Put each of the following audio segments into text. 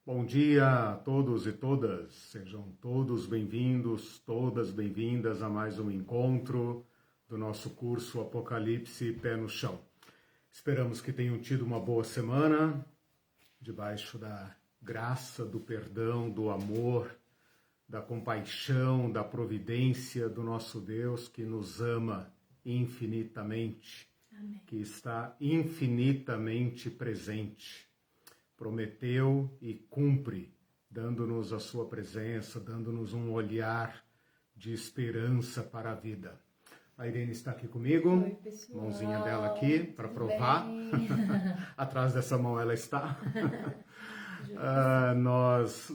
Bom dia a todos e todas, sejam todos bem-vindos, todas bem-vindas a mais um encontro do nosso curso Apocalipse Pé no Chão. Esperamos que tenham tido uma boa semana, debaixo da graça, do perdão, do amor, da compaixão, da providência do nosso Deus que nos ama infinitamente, Amém. Que está infinitamente presente. Prometeu e cumpre, dando-nos a sua presença, dando-nos um olhar de esperança para a vida. A Irene está aqui comigo, Oi, pessoal. Mãozinha dela aqui para provar. Atrás dessa mão ela está. Nós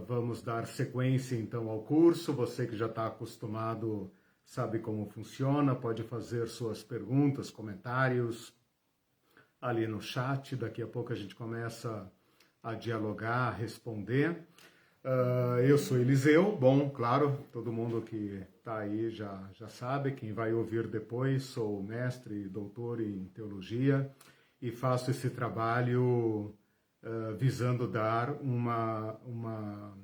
vamos dar sequência então ao curso. Você que já está acostumado sabe como funciona, pode fazer suas perguntas, comentários ali no chat. Daqui a pouco a gente começa a dialogar, a responder. Eu sou Eliseu, bom, claro, todo mundo que está aí já sabe. Quem vai ouvir depois, sou mestre e doutor em teologia e faço esse trabalho visando dar uma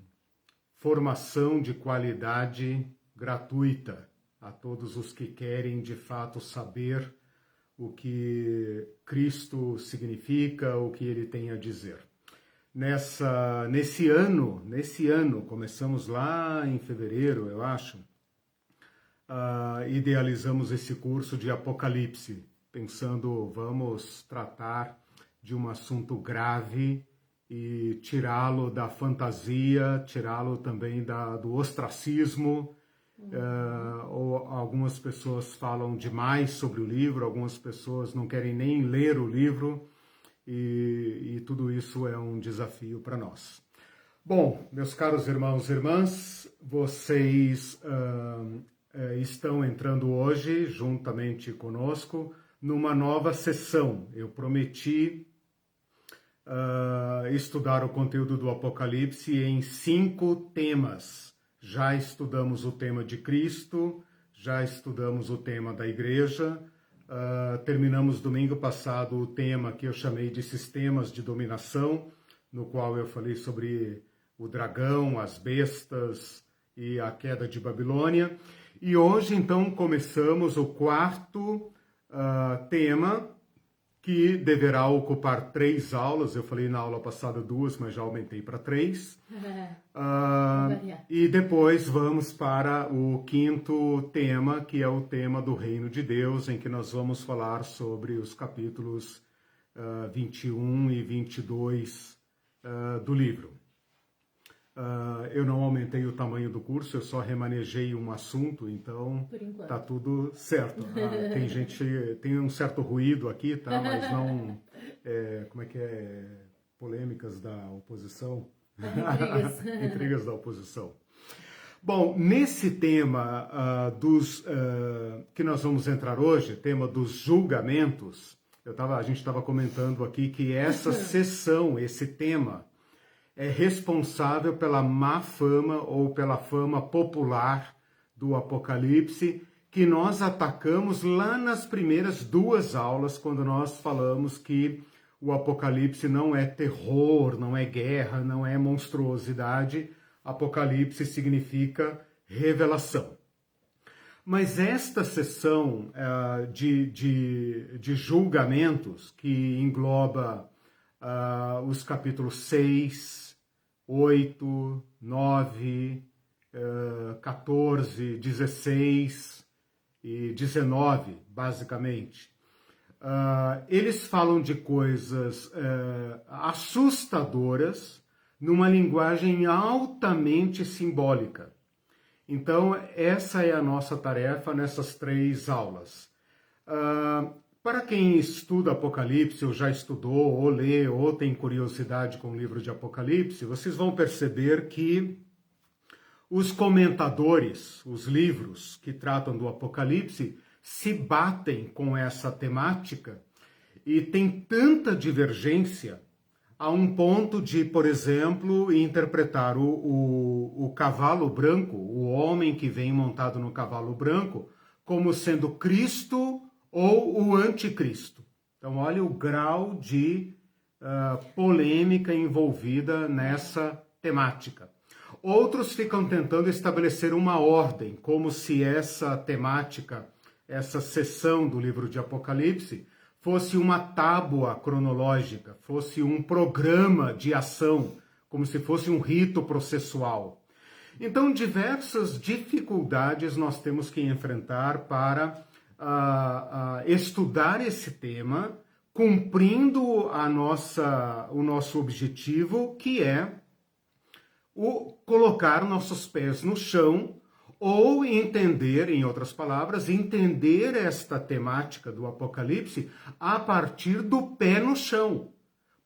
formação de qualidade gratuita a todos os que querem de fato saber o que Cristo significa, o que ele tem a dizer. Nesse ano, começamos lá em fevereiro, eu acho, idealizamos esse curso de Apocalipse, pensando, vamos tratar de um assunto grave e tirá-lo da fantasia, tirá-lo também do ostracismo. Ou algumas pessoas falam demais sobre o livro, algumas pessoas não querem nem ler o livro, e tudo isso é um desafio para nós. Bom, meus caros irmãos e irmãs, vocês estão entrando hoje, juntamente conosco, numa nova sessão. Eu prometi estudar o conteúdo do Apocalipse em 5 temas. Já estudamos o tema de Cristo, já estudamos o tema da igreja, terminamos domingo passado o tema que eu chamei de sistemas de dominação, no qual eu falei sobre o dragão, as bestas e a queda de Babilônia. E hoje, então, começamos o 4º tema, que deverá ocupar 3 aulas. Eu falei na aula passada 2, mas já aumentei para 3. E depois vamos para o 5º tema, que é o tema do Reino de Deus, em que nós vamos falar sobre os capítulos 21 e 22 do livro. Eu não aumentei o tamanho do curso, eu só remanejei um assunto, então tá tudo certo. Tem um certo ruído aqui, tá? Mas não, polêmicas da oposição. Intrigas da oposição. Bom, nesse tema que nós vamos entrar hoje, tema dos julgamentos, a gente estava comentando aqui que essa sessão, esse tema, é responsável pela má fama ou pela fama popular do Apocalipse, que nós atacamos lá nas primeiras 2 aulas, quando nós falamos que o Apocalipse não é terror, não é guerra, não é monstruosidade. Apocalipse significa revelação. Mas esta sessão de julgamentos, que engloba os capítulos 6, 8, 9, 14, 16 e 19, basicamente. Eles falam de coisas assustadoras numa linguagem altamente simbólica. Então, essa é a nossa tarefa nessas 3 aulas. Para quem estuda Apocalipse, ou já estudou, ou lê, ou tem curiosidade com o livro de Apocalipse, vocês vão perceber que os comentadores, os livros que tratam do Apocalipse, se batem com essa temática e tem tanta divergência a um ponto de, por exemplo, interpretar o cavalo branco, o homem que vem montado no cavalo branco, como sendo Cristo ou o anticristo. Então, olha o grau de polêmica envolvida nessa temática. Outros ficam tentando estabelecer uma ordem, como se essa temática, essa seção do livro de Apocalipse, fosse uma tábua cronológica, fosse um programa de ação, como se fosse um rito processual. Então, diversas dificuldades nós temos que enfrentar para estudar esse tema, cumprindo o nosso objetivo, que é colocar nossos pés no chão, ou entender, em outras palavras, entender esta temática do Apocalipse a partir do pé no chão.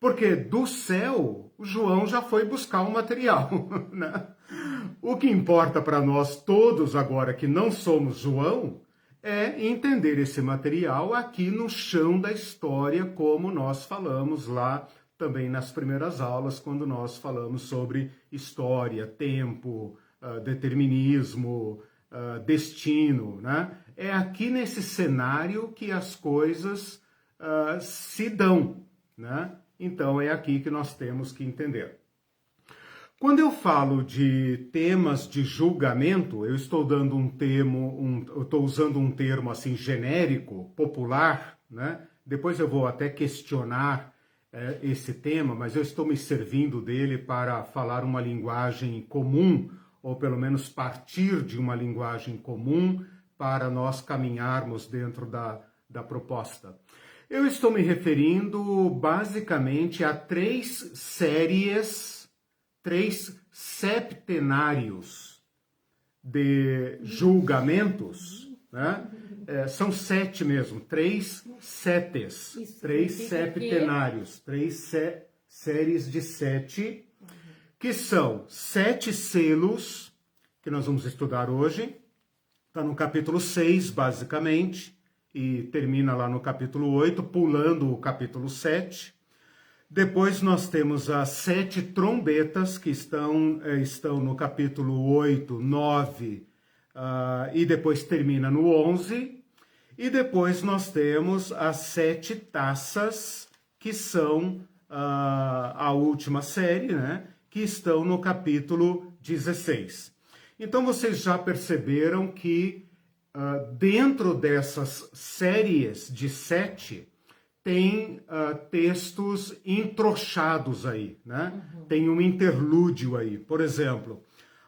Porque do céu, o João já foi buscar o material, né? O que importa para nós todos agora que não somos João é entender esse material aqui no chão da história, como nós falamos lá também nas primeiras aulas, quando nós falamos sobre história, tempo, determinismo, destino, né? É aqui nesse cenário que as coisas se dão, né? Então é aqui que nós temos que entender. Quando eu falo de temas de julgamento, eu estou dando eu estou usando um termo assim genérico, popular, né? Depois eu vou até questionar esse tema, mas eu estou me servindo dele para falar uma linguagem comum, ou pelo menos partir de uma linguagem comum para nós caminharmos dentro da proposta. Eu estou me referindo basicamente a três septenários de julgamentos, né? São 7 mesmo, 3 setes, 3 septenários, 3 séries de 7, que são 7 selos, que nós vamos estudar hoje. Está no capítulo 6, basicamente, e termina lá no capítulo 8, pulando o capítulo 7. Depois nós temos as 7 trombetas, que estão no capítulo 8, 9, e depois termina no 11. E depois nós temos as 7 taças, que são a última série, né? Que estão no capítulo 16. Então vocês já perceberam que dentro dessas séries de 7, tem textos entrochados aí, né? Tem um interlúdio aí. Por exemplo,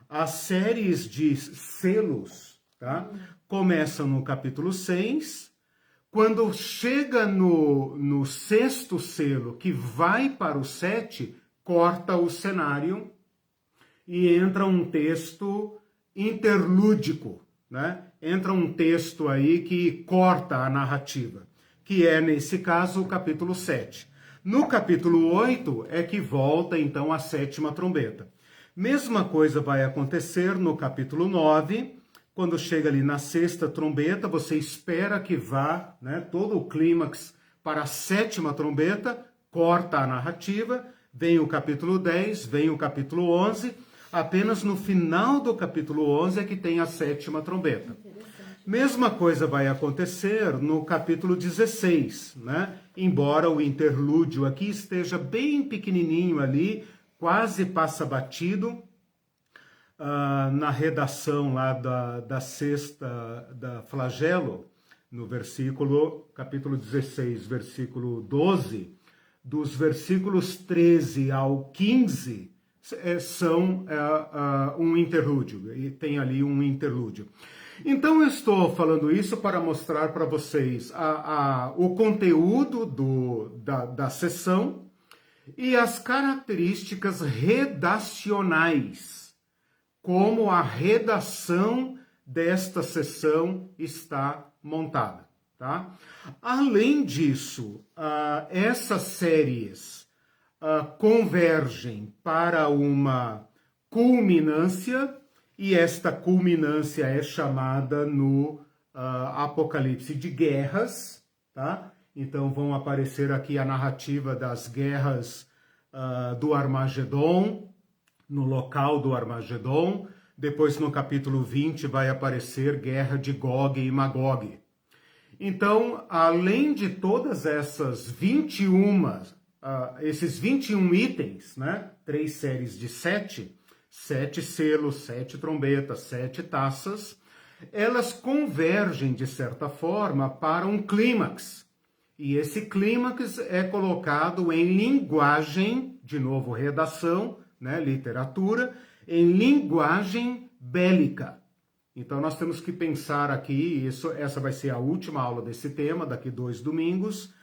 as séries de selos, tá? Começam no capítulo 6, quando chega no 6º selo, que vai para o 7, corta o cenário e entra um texto interlúdico, né? Entra um texto aí que corta a narrativa, que é, nesse caso, o capítulo 7. No capítulo 8 é que volta, então, a 7ª trombeta. Mesma coisa vai acontecer no capítulo 9, quando chega ali na 6ª trombeta, você espera que vá, né, todo o clímax para a 7ª trombeta, corta a narrativa, vem o capítulo 10, vem o capítulo 11, apenas no final do capítulo 11 é que tem a 7ª trombeta. Mesma coisa vai acontecer no capítulo 16, né? Embora o interlúdio aqui esteja bem pequenininho ali, quase passa batido, na redação lá da 6ª, da Flagelo, no capítulo 16, versículo 12, dos versículos 13 ao 15, são um interlúdio, e tem ali um interlúdio. Então eu estou falando isso para mostrar para vocês o conteúdo da sessão e as características redacionais, como a redação desta sessão está montada, tá? Além disso, essas séries convergem para uma culminância, e esta culminância é chamada no Apocalipse de guerras, tá? Então vão aparecer aqui a narrativa das guerras do Armagedon, no local do Armagedon. Depois no capítulo 20 vai aparecer guerra de Gog e Magog. Então, além de todas essas 21 esses 21 itens, né? 3 séries de 7, 7 selos, 7 trombetas, 7 taças, elas convergem, de certa forma, para um clímax. E esse clímax é colocado em linguagem, de novo, redação, né, literatura, em linguagem bélica. Então, nós temos que pensar aqui, essa vai ser a última aula desse tema, daqui 2 domingos,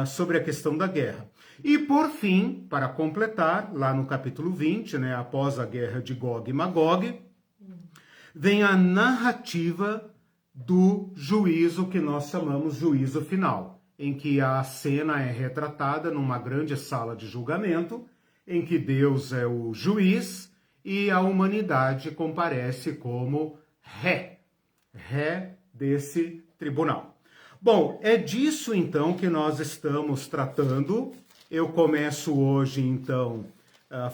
sobre a questão da guerra. E, por fim, para completar, lá no capítulo 20, né, após a guerra de Gog e Magog, vem a narrativa do juízo que nós chamamos juízo final, em que a cena é retratada numa grande sala de julgamento, em que Deus é o juiz e a humanidade comparece como ré desse tribunal. Bom, é disso então que nós estamos tratando. Eu começo hoje então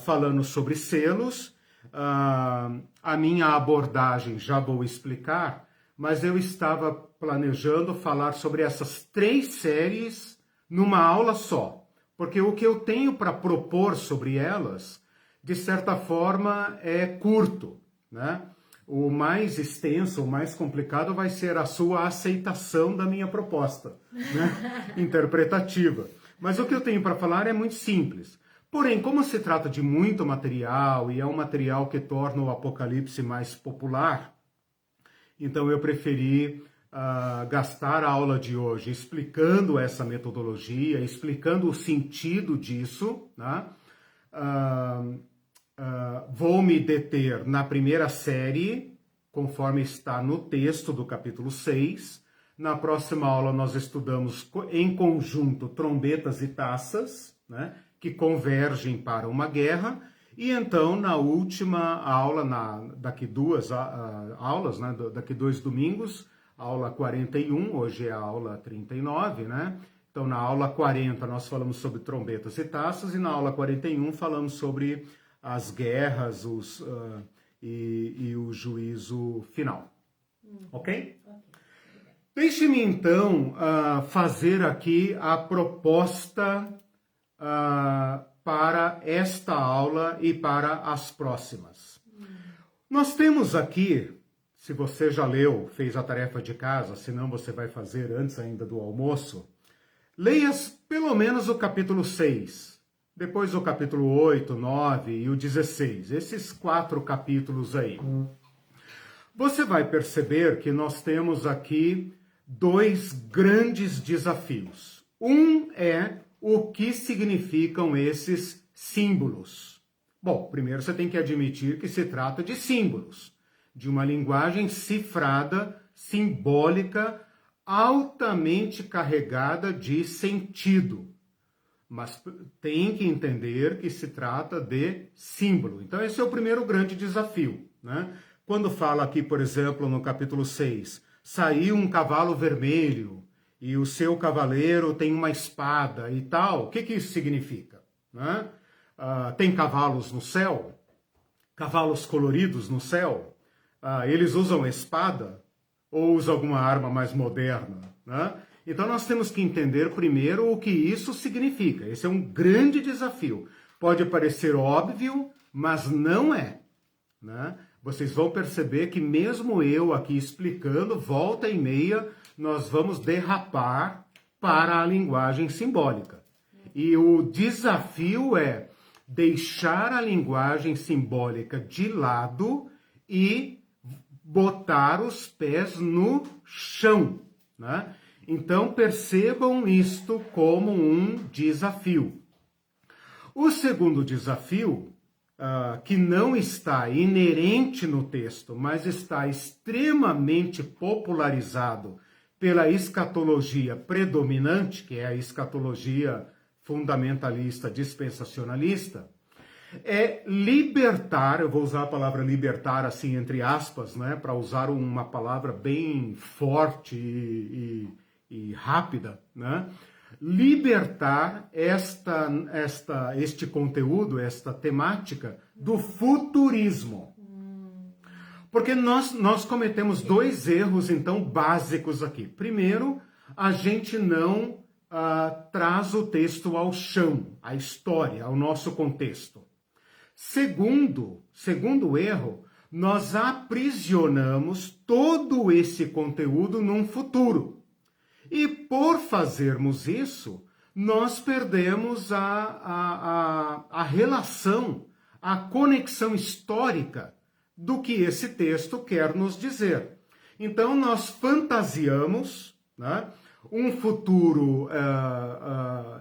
falando sobre selos. A minha abordagem já vou explicar, mas eu estava planejando falar sobre essas 3 séries numa aula só, porque o que eu tenho para propor sobre elas, de certa forma, é curto, né? O mais extenso, o mais complicado vai ser a sua aceitação da minha proposta, né? Interpretativa. Mas o que eu tenho para falar é muito simples. Porém, como se trata de muito material e é um material que torna o Apocalipse mais popular, então eu preferi gastar a aula de hoje explicando essa metodologia, explicando o sentido disso, né? Vou me deter na primeira série, conforme está no texto do capítulo 6. Na próxima aula nós estudamos em conjunto trombetas e taças, né, que convergem para uma guerra. E então, na última aula, daqui 2 aulas, né, daqui 2 domingos, aula 41, hoje é a aula 39, né? Então, na aula 40 nós falamos sobre trombetas e taças, e na aula 41 falamos sobre as guerras e o juízo final. Ok? Deixe-me, então, fazer aqui a proposta para esta aula e para as próximas. Nós temos aqui, se você já leu, fez a tarefa de casa, se não você vai fazer antes ainda do almoço, leia pelo menos o capítulo 6. Depois o capítulo 8, 9 e o 16, esses 4 capítulos aí. Você vai perceber que nós temos aqui 2 grandes desafios. Um é o que significam esses símbolos. Bom, primeiro você tem que admitir que se trata de símbolos, de uma linguagem cifrada, simbólica, altamente carregada de sentido. Mas tem que entender que se trata de símbolo. Então esse é o primeiro grande desafio, né? Quando fala aqui, por exemplo, no capítulo 6, saiu um cavalo vermelho e o seu cavaleiro tem uma espada e tal, o que isso significa, né? Tem cavalos no céu? Cavalos coloridos no céu? Eles usam espada ou usam alguma arma mais moderna, né? Então nós temos que entender primeiro o que isso significa. Esse é um grande desafio. Pode parecer óbvio, mas não é, né? Vocês vão perceber que mesmo eu aqui explicando, volta e meia, nós vamos derrapar para a linguagem simbólica. E o desafio é deixar a linguagem simbólica de lado e botar os pés no chão, né? Então, percebam isto como um desafio. O segundo desafio, que não está inerente no texto, mas está extremamente popularizado pela escatologia predominante, que é a escatologia fundamentalista dispensacionalista, é libertar, eu vou usar a palavra libertar assim entre aspas, né, para usar uma palavra bem forte e rápida, né? Libertar este conteúdo, esta temática do futurismo. Porque nós cometemos 2 erros, então, básicos aqui. Primeiro, a gente não traz o texto ao chão, à história, ao nosso contexto. Segundo erro, nós aprisionamos todo esse conteúdo num futuro. E por fazermos isso, nós perdemos a relação, a conexão histórica do que esse texto quer nos dizer. Então, nós fantasiamos, né, um futuro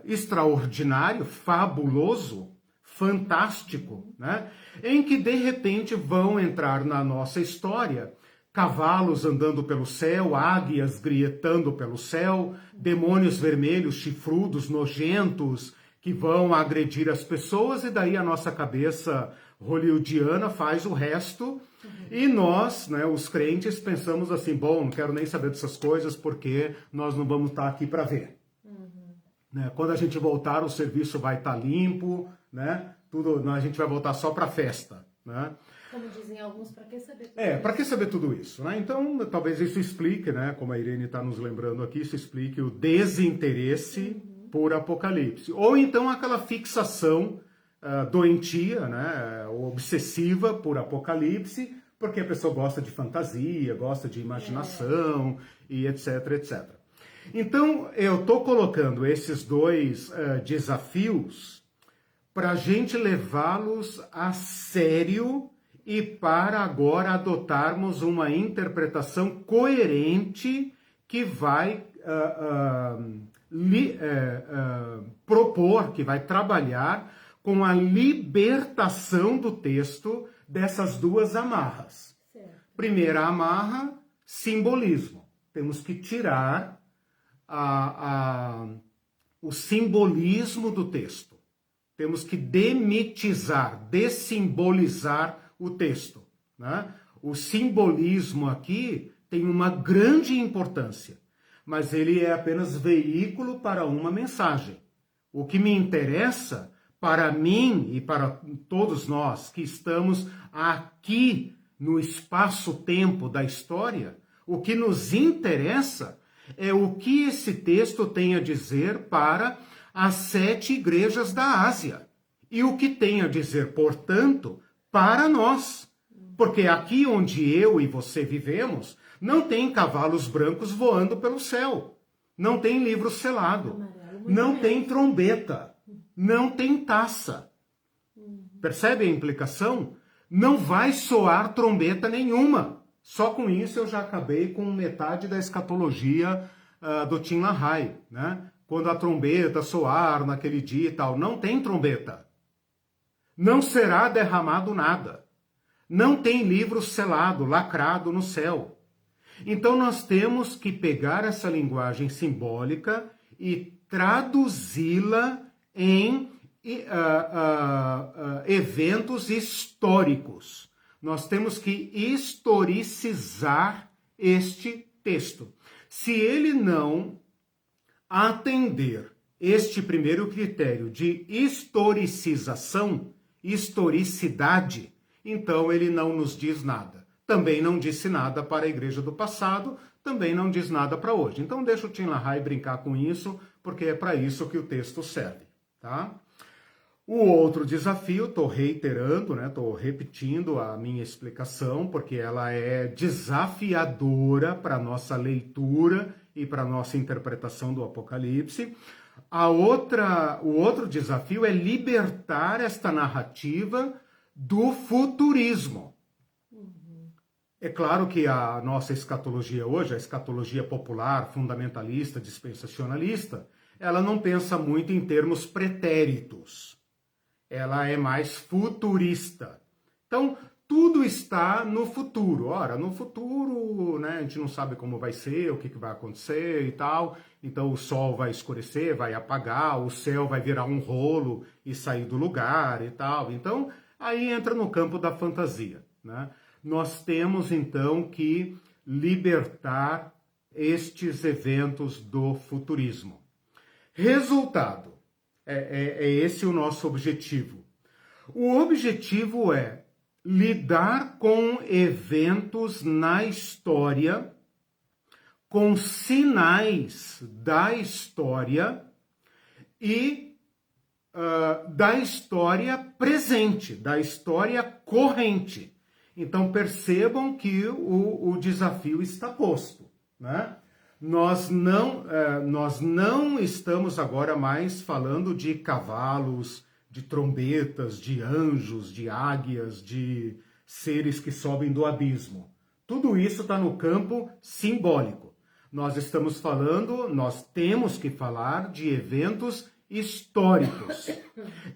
extraordinário, fabuloso, fantástico, né, em que, de repente, vão entrar na nossa história cavalos andando pelo céu, águias grietando pelo céu, demônios vermelhos, chifrudos, nojentos, que vão agredir as pessoas, e daí a nossa cabeça hollywoodiana faz o resto, e nós, né, os crentes, pensamos assim, bom, não quero nem saber dessas coisas, porque nós não vamos estar aqui para ver. Né? Quando a gente voltar, o serviço vai estar limpo, né? Tudo, a gente vai voltar só para a festa, né? Como dizem alguns, para que saber tudo isso? Para que saber tudo isso? Né? Então, talvez isso explique, né, como a Irene está nos lembrando aqui, isso explique o desinteresse por Apocalipse. Ou então aquela fixação doentia, né, obsessiva por Apocalipse, porque a pessoa gosta de fantasia, gosta de imaginação, e etc, etc. Então, eu estou colocando esses dois desafios para a gente levá-los a sério e para agora adotarmos uma interpretação coerente que vai propor, que vai trabalhar com a libertação do texto dessas duas amarras. Certo. Primeira amarra, simbolismo. Temos que tirar o simbolismo do texto. Temos que demitizar, dessimbolizar o texto. Né? O simbolismo aqui tem uma grande importância, mas ele é apenas veículo para uma mensagem. O que me interessa, para mim e para todos nós que estamos aqui no espaço-tempo da história, o que nos interessa é o que esse texto tem a dizer para as 7 igrejas da Ásia. E o que tem a dizer, portanto, para nós. Porque aqui onde eu e você vivemos, não tem cavalos brancos voando pelo céu. Não tem livro selado. Não tem trombeta. Não tem taça. Percebe a implicação? Não vai soar trombeta nenhuma. Só com isso eu já acabei com metade da escatologia do Tim LaHaye, né? Quando a trombeta soar naquele dia e tal, não tem trombeta. Não será derramado nada. Não tem livro selado, lacrado no céu. Então nós temos que pegar essa linguagem simbólica e traduzi-la em eventos históricos. Nós temos que historicizar este texto. Se ele não atender este primeiro critério de historicização, historicidade, então ele não nos diz nada. Também não disse nada para a igreja do passado, também não diz nada para hoje. Então deixa o Tim LaHaye brincar com isso, porque é para isso que o texto serve. Tá? O outro desafio, estou reiterando, estou repetindo a minha explicação, porque ela é desafiadora para a nossa leitura e para a nossa interpretação do Apocalipse. O outro desafio é libertar esta narrativa do futurismo. É claro que a nossa escatologia hoje, a escatologia popular, fundamentalista, dispensacionalista, ela não pensa muito em termos pretéritos. Ela é mais futurista. Então, tudo está no futuro. Ora, no futuro, a gente não sabe como vai ser, o que vai acontecer e tal. Então, o sol vai escurecer, vai apagar, o céu vai virar um rolo e sair do lugar e tal. Então, aí entra no campo da fantasia. Nós temos, então, que libertar estes eventos do futurismo. Resultado, é esse o nosso objetivo. O objetivo é lidar com eventos na história, com sinais da história, e da história presente, da história corrente. Então percebam que o desafio está posto, né? Nós não estamos agora mais falando de cavalos, de trombetas, de anjos, de águias, de seres que sobem do abismo. Tudo isso está no campo simbólico. Nós estamos falando, nós temos que falar de eventos históricos.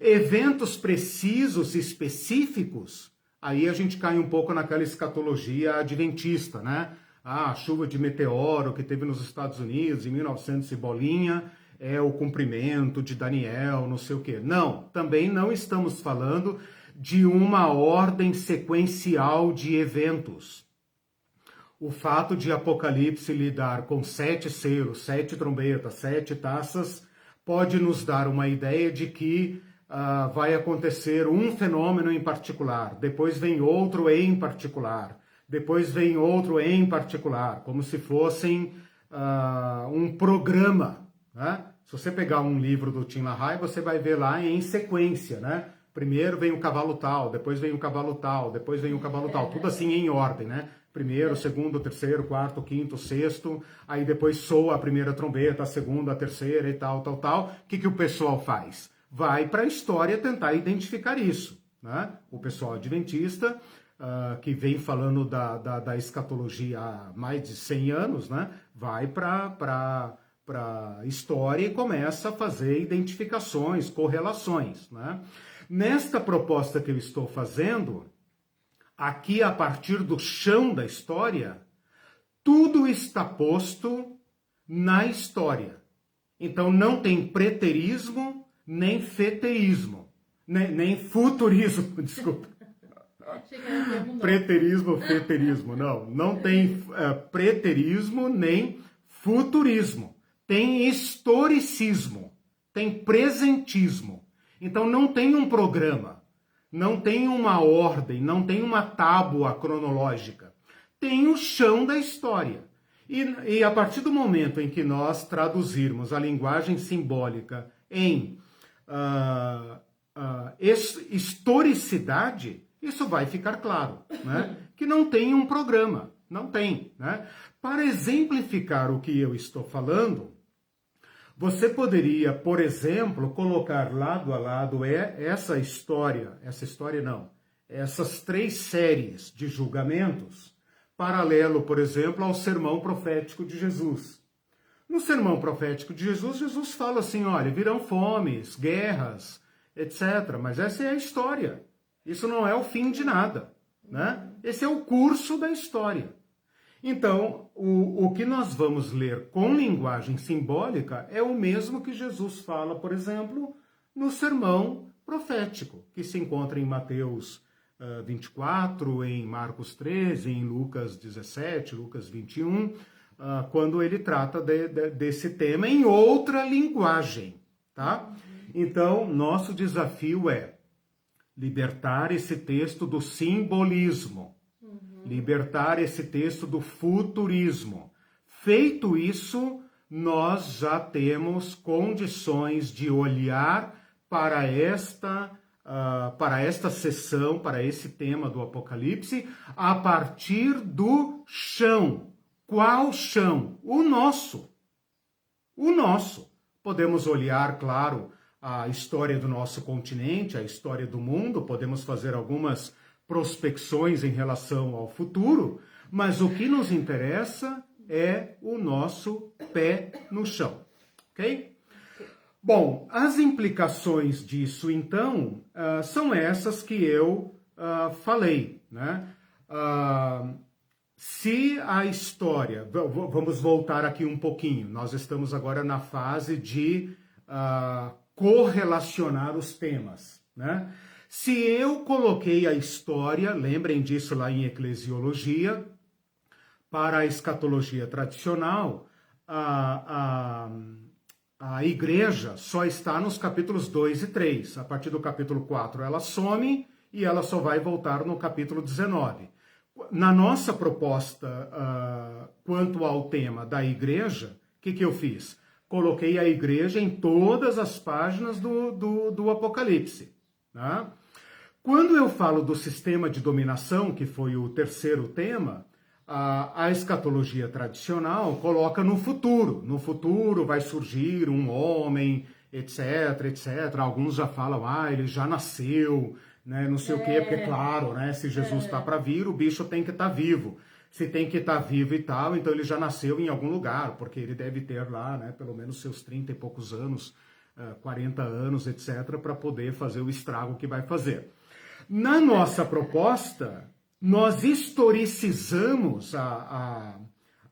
Eventos precisos, específicos, aí a gente cai um pouco naquela escatologia adventista, né? A chuva de meteoro que teve nos Estados Unidos em 1900 e bolinha é o cumprimento de Daniel, não sei o quê. Não, também não estamos falando de uma ordem sequencial de eventos. O fato de Apocalipse lidar com 7 selos, 7 trombetas, 7 taças, pode nos dar uma ideia de que vai acontecer um fenômeno em particular, depois vem outro em particular, depois vem outro em particular, como se fossem um programa, né? Se você pegar um livro do Tim LaHaye, você vai ver lá em sequência, né? Primeiro vem o cavalo tal, depois vem o cavalo tal, depois vem o cavalo tal, tudo assim em ordem, né? Primeiro, segundo, terceiro, quarto, quinto, sexto, aí depois soa a primeira trombeta, a segunda, a terceira e tal. O que o pessoal faz? Vai para a história tentar identificar isso, né? O pessoal adventista, que vem falando da escatologia há mais de 100 anos, né? Vai para a história e começa a fazer identificações, correlações, né? Nesta proposta que eu estou fazendo, aqui a partir do chão da história, tudo está posto na história. Então não tem preterismo, nem feteísmo, nem futurismo, desculpa. Preterismo, feterismo, não tem preterismo nem futurismo. Tem historicismo, tem presentismo. Então não tem um programa, não tem uma ordem, não tem uma tábua cronológica. Tem o chão da história. E a partir do momento em que nós traduzirmos a linguagem simbólica em historicidade, isso vai ficar claro, né? Que não tem um programa, não tem, né? Para exemplificar o que eu estou falando, você poderia, por exemplo, colocar lado a lado essas 3 séries de julgamentos, paralelo, por exemplo, ao sermão profético de Jesus. No sermão profético de Jesus, Jesus fala assim, olha, virão fomes, guerras, etc. Mas essa é a história. Isso não é o fim de nada, né? Esse é o curso da história. Então, o que nós vamos ler com linguagem simbólica é o mesmo que Jesus fala, por exemplo, no sermão profético, que se encontra em Mateus 24, em Marcos 13, em Lucas 17, Lucas 21, quando ele trata desse tema em outra linguagem, tá? Então, nosso desafio é libertar esse texto do simbolismo, libertar esse texto do futurismo. Feito isso, nós já temos condições de olhar para esta sessão, para esse tema do Apocalipse, a partir do chão. Qual chão? O nosso. O nosso. Podemos olhar, claro, a história do nosso continente, a história do mundo, podemos fazer algumas prospecções em relação ao futuro, mas o que nos interessa é o nosso pé no chão, ok? Bom, as implicações disso, então, são essas que eu falei, né? Se a história... Vamos voltar aqui um pouquinho. Nós estamos agora na fase de correlacionar os temas, né? Se eu coloquei a história, lembrem disso lá em Eclesiologia, para a escatologia tradicional, a igreja só está nos capítulos 2 e 3. A partir do capítulo 4 ela some e ela só vai voltar no capítulo 19. Na nossa proposta quanto ao tema da igreja, o que eu fiz? coloquei a igreja em todas as páginas do Apocalipse. Né? Quando eu falo do sistema de dominação, que foi o terceiro tema, a escatologia tradicional coloca no futuro. No futuro vai surgir um homem, etc, etc. Alguns já falam, ele já nasceu, né? Não sei o quê, porque claro, né? Se Jesus está para vir, o bicho tem que estar vivo. Se tem que estar vivo e tal, então ele já nasceu em algum lugar, porque ele deve ter lá, né, pelo menos seus 30 e poucos anos, 40 anos, etc, para poder fazer o estrago que vai fazer. Na nossa proposta, nós historicizamos a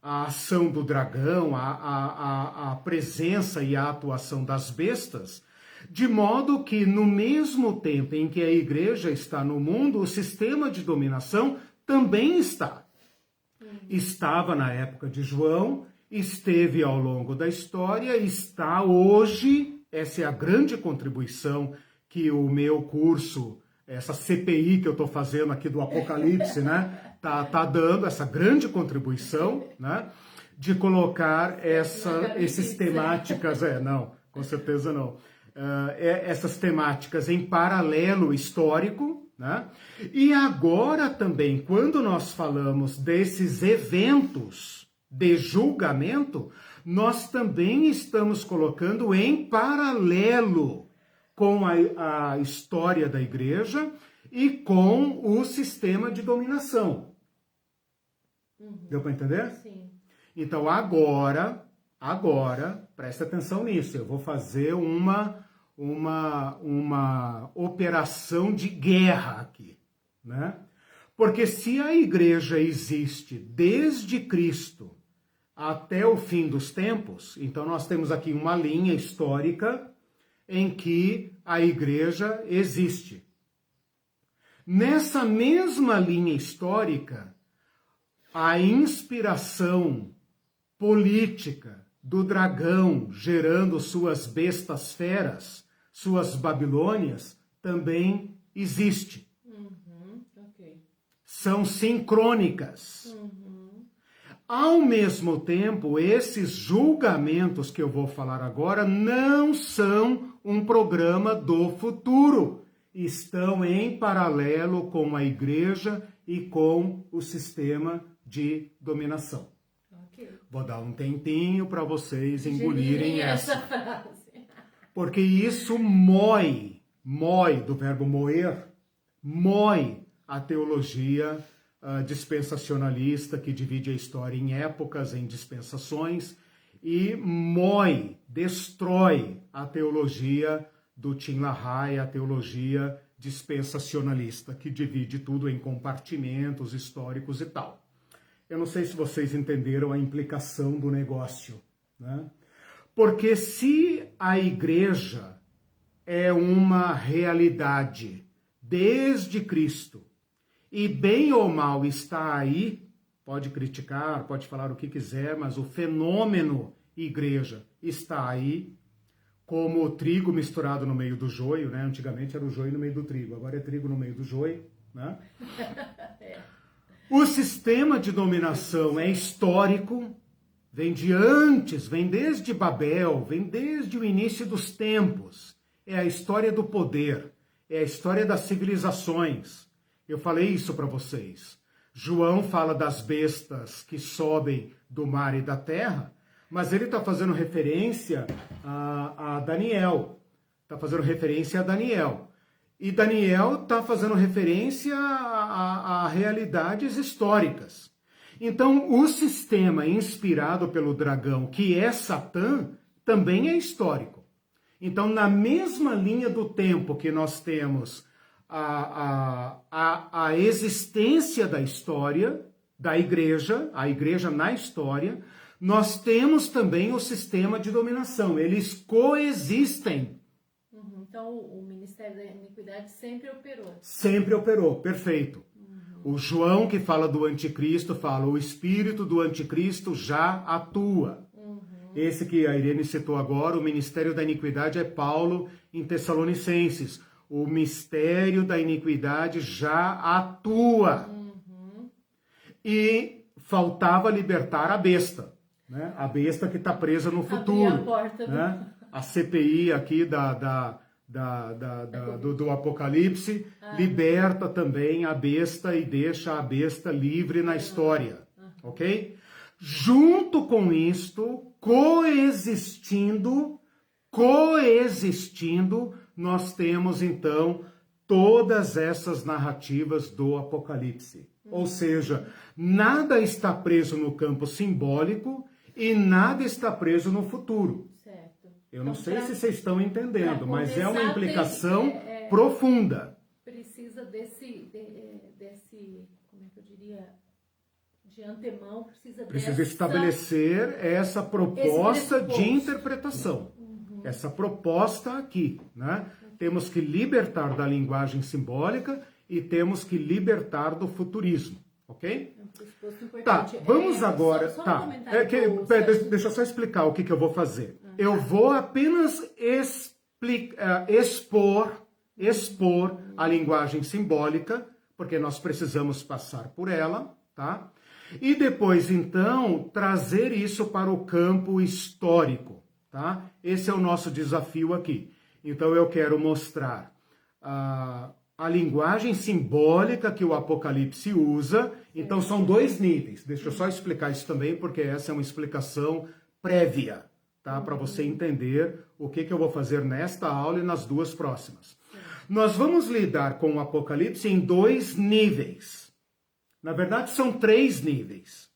ação do dragão, a presença e a atuação das bestas, de modo que no mesmo tempo em que a igreja está no mundo, o sistema de dominação também está. Estava na época de João, esteve ao longo da história, está hoje, essa é a grande contribuição que o meu curso, essa CPI que eu estou fazendo aqui do Apocalipse, né, tá dando essa grande contribuição, né, de colocar esses temáticas, não, com certeza não, essas temáticas em paralelo histórico, né? E agora também, quando nós falamos desses eventos de julgamento, nós também estamos colocando em paralelo com a história da igreja e com o sistema de dominação. Deu para entender? Sim. Então agora, presta atenção nisso, eu vou fazer uma operação de guerra aqui, né? Porque se a igreja existe desde Cristo até o fim dos tempos, então nós temos aqui uma linha histórica em que a igreja existe. Nessa mesma linha histórica, a inspiração política do dragão gerando suas bestas feras, suas Babilônias, também existe. Okay. São sincrônicas. Ao mesmo tempo, esses julgamentos que eu vou falar agora não são um programa do futuro. Estão em paralelo com a igreja e com o sistema de dominação. Okay. Vou dar um tempinho para vocês engolirem essa frase. Porque isso mói do verbo moer, mói a teologia dispensacionalista que divide a história em épocas, em dispensações, e mói, destrói a teologia do Tim LaHaye, a teologia dispensacionalista, que divide tudo em compartimentos históricos e tal. Eu não sei se vocês entenderam a implicação do negócio, né? Porque se a igreja é uma realidade desde Cristo, e bem ou mal está aí, pode criticar, pode falar o que quiser, mas o fenômeno igreja está aí, como o trigo misturado no meio do joio, né? Antigamente era o joio no meio do trigo, agora é trigo no meio do joio, né? O sistema de dominação é histórico, vem de antes, vem desde Babel, vem desde o início dos tempos. É a história do poder, é a história das civilizações. Eu falei isso para vocês. João fala das bestas que sobem do mar e da terra, mas ele está fazendo referência a Daniel. Está fazendo referência a Daniel. E Daniel está fazendo referência a realidades históricas. Então, o sistema inspirado pelo dragão, que é Satã, também é histórico. Então, na mesma linha do tempo que nós temos a existência da história, da igreja, a igreja na história, nós temos também o sistema de dominação. Eles coexistem. Então, o Ministério da Iniquidade sempre operou. Sempre operou, perfeito. O João, que fala do anticristo, fala o espírito do anticristo já atua. Esse que a Irene citou agora, o Ministério da Iniquidade, é Paulo em Tessalonicenses. O mistério da iniquidade já atua. E faltava libertar a besta. né? A besta que está presa no futuro. Abrir a porta né? A CPI aqui do Apocalipse liberta também a besta e deixa a besta livre na história, ok? Junto com isto, coexistindo, nós temos então todas essas narrativas do Apocalipse. Ou seja, nada está preso no campo simbólico e nada está preso no futuro. Certo. Eu não sei se vocês estão entendendo, mas é uma começar, implicação profunda. Precisa desse, como é que eu diria, de antemão, Precisa estabelecer essa proposta de interpretação. Essa proposta aqui, né? Temos que libertar da linguagem simbólica e temos que libertar do futurismo, ok? Tá, vamos agora. Deixa eu só explicar o que eu vou fazer. Eu vou apenas expor a linguagem simbólica, porque nós precisamos passar por ela, tá? E depois, então, trazer isso para o campo histórico, tá? Esse é o nosso desafio aqui. Então, eu quero mostrar a linguagem simbólica que o Apocalipse usa. Então, são dois níveis. Deixa eu só explicar isso também, porque essa é uma explicação prévia, tá? Para você entender o que eu vou fazer nesta aula e nas duas próximas. Nós vamos lidar com o Apocalipse em dois níveis. Na verdade, são três níveis.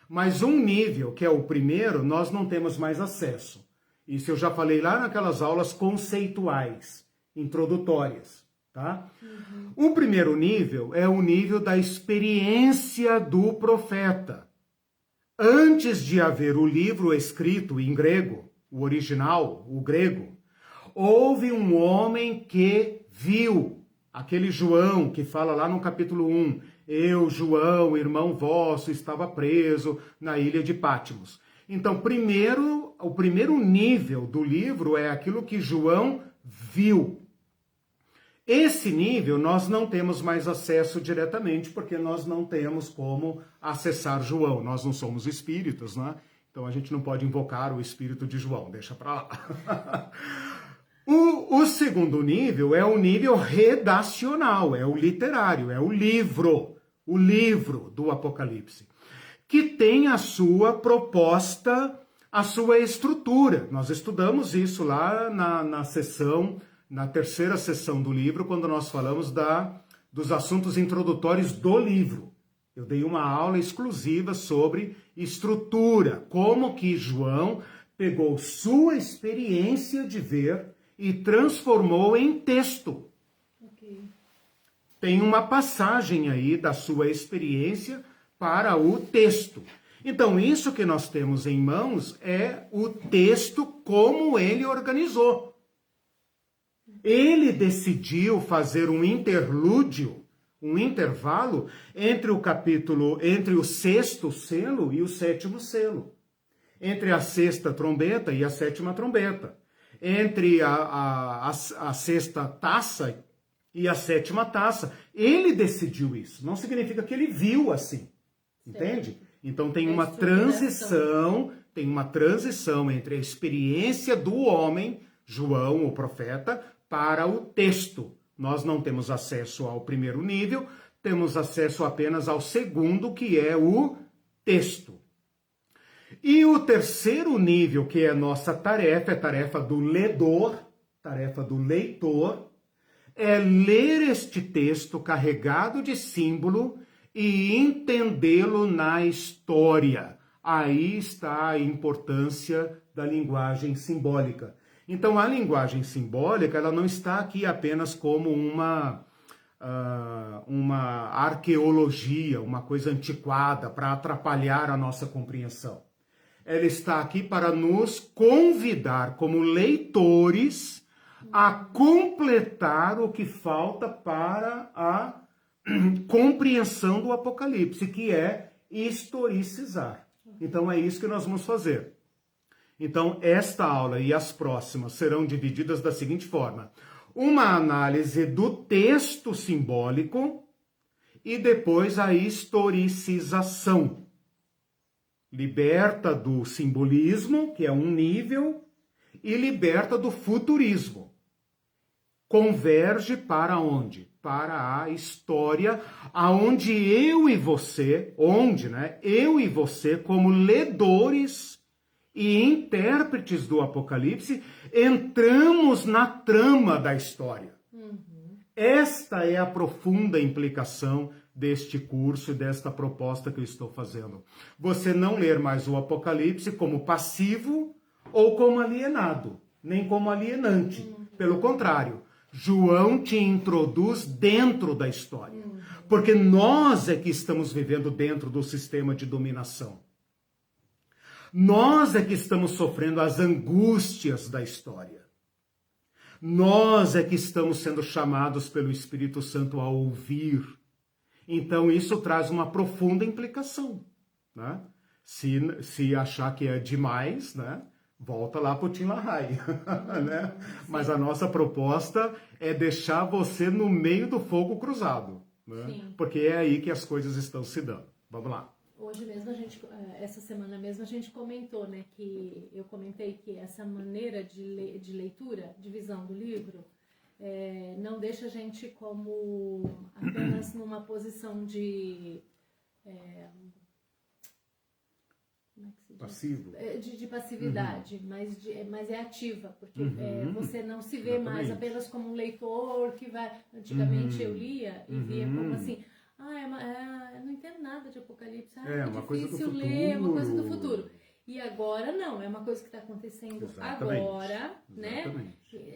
Mas um nível, que é o primeiro, nós não temos mais acesso. Isso eu já falei lá naquelas aulas conceituais, introdutórias, tá? O primeiro nível é o nível da experiência do profeta. Antes de haver o livro escrito em grego, o original, o grego, houve um homem que viu, aquele João que fala lá no capítulo 1, eu, João, irmão vosso, estava preso na ilha de Patmos. Então, o primeiro nível do livro é aquilo que João viu. Esse nível nós não temos mais acesso diretamente, porque nós não temos como acessar João. Nós não somos espíritos, né? Então a gente não pode invocar o espírito de João, deixa pra lá. O segundo nível é o nível redacional, é o literário, é o livro do Apocalipse, que tem a sua proposta, a sua estrutura. Nós estudamos isso lá na terceira sessão do livro, quando nós falamos dos assuntos introdutórios do livro. Eu dei uma aula exclusiva sobre estrutura, como que João pegou sua experiência de ver e transformou em texto. Okay. Tem uma passagem aí da sua experiência para o texto. Então, isso que nós temos em mãos é o texto como ele organizou. Ele decidiu fazer um interlúdio, um intervalo entre o sexto selo e o sétimo selo. Entre a sexta trombeta e a sétima trombeta. Entre a sexta taça e a sétima taça. Ele decidiu isso. Não significa que ele viu assim. Entende? Então tem uma transição entre a experiência do homem, João, o profeta, para o texto. Nós não temos acesso ao primeiro nível, temos acesso apenas ao segundo, que é o texto. E o terceiro nível, que é a nossa tarefa, é a tarefa do leitor, é ler este texto carregado de símbolo e entendê-lo na história. Aí está a importância da linguagem simbólica. Então, a linguagem simbólica, ela não está aqui apenas como uma arqueologia, uma coisa antiquada para atrapalhar a nossa compreensão. Ela está aqui para nos convidar, como leitores, a completar o que falta para a compreensão do Apocalipse, que é historicizar. Então é isso que nós vamos fazer. Então esta aula e as próximas serão divididas da seguinte forma: uma análise do texto simbólico e depois a historicização. Liberta do simbolismo, que é um nível, e liberta do futurismo. Converge para onde? Para a história, aonde eu e você, eu e você, como ledores e intérpretes do Apocalipse, entramos na trama da história. Esta é a profunda implicação deste curso e desta proposta que eu estou fazendo. Você não ler mais o Apocalipse como passivo ou como alienado, nem como alienante. Pelo contrário, João te introduz dentro da história. Porque nós é que estamos vivendo dentro do sistema de dominação. Nós é que estamos sofrendo as angústias da história. Nós é que estamos sendo chamados pelo Espírito Santo a ouvir. Então isso traz uma profunda implicação, né? Se achar que é demais, né? Volta lá para o Tim LaHaye, né? Mas a nossa proposta é deixar você no meio do fogo cruzado, né? Porque é aí que as coisas estão se dando. Vamos lá. Hoje mesmo essa semana mesmo a gente comentou, né, que eu comentei que essa maneira de leitura, de visão do livro, não deixa a gente como apenas numa posição de como é que se diz? Passivo. De passividade, mas é ativa, porque você não se vê mais apenas como um leitor que vai... Antigamente eu lia e via como assim, eu não entendo nada de Apocalipse, é uma difícil ler, é uma coisa do futuro. E agora não, é uma coisa que está acontecendo agora, né?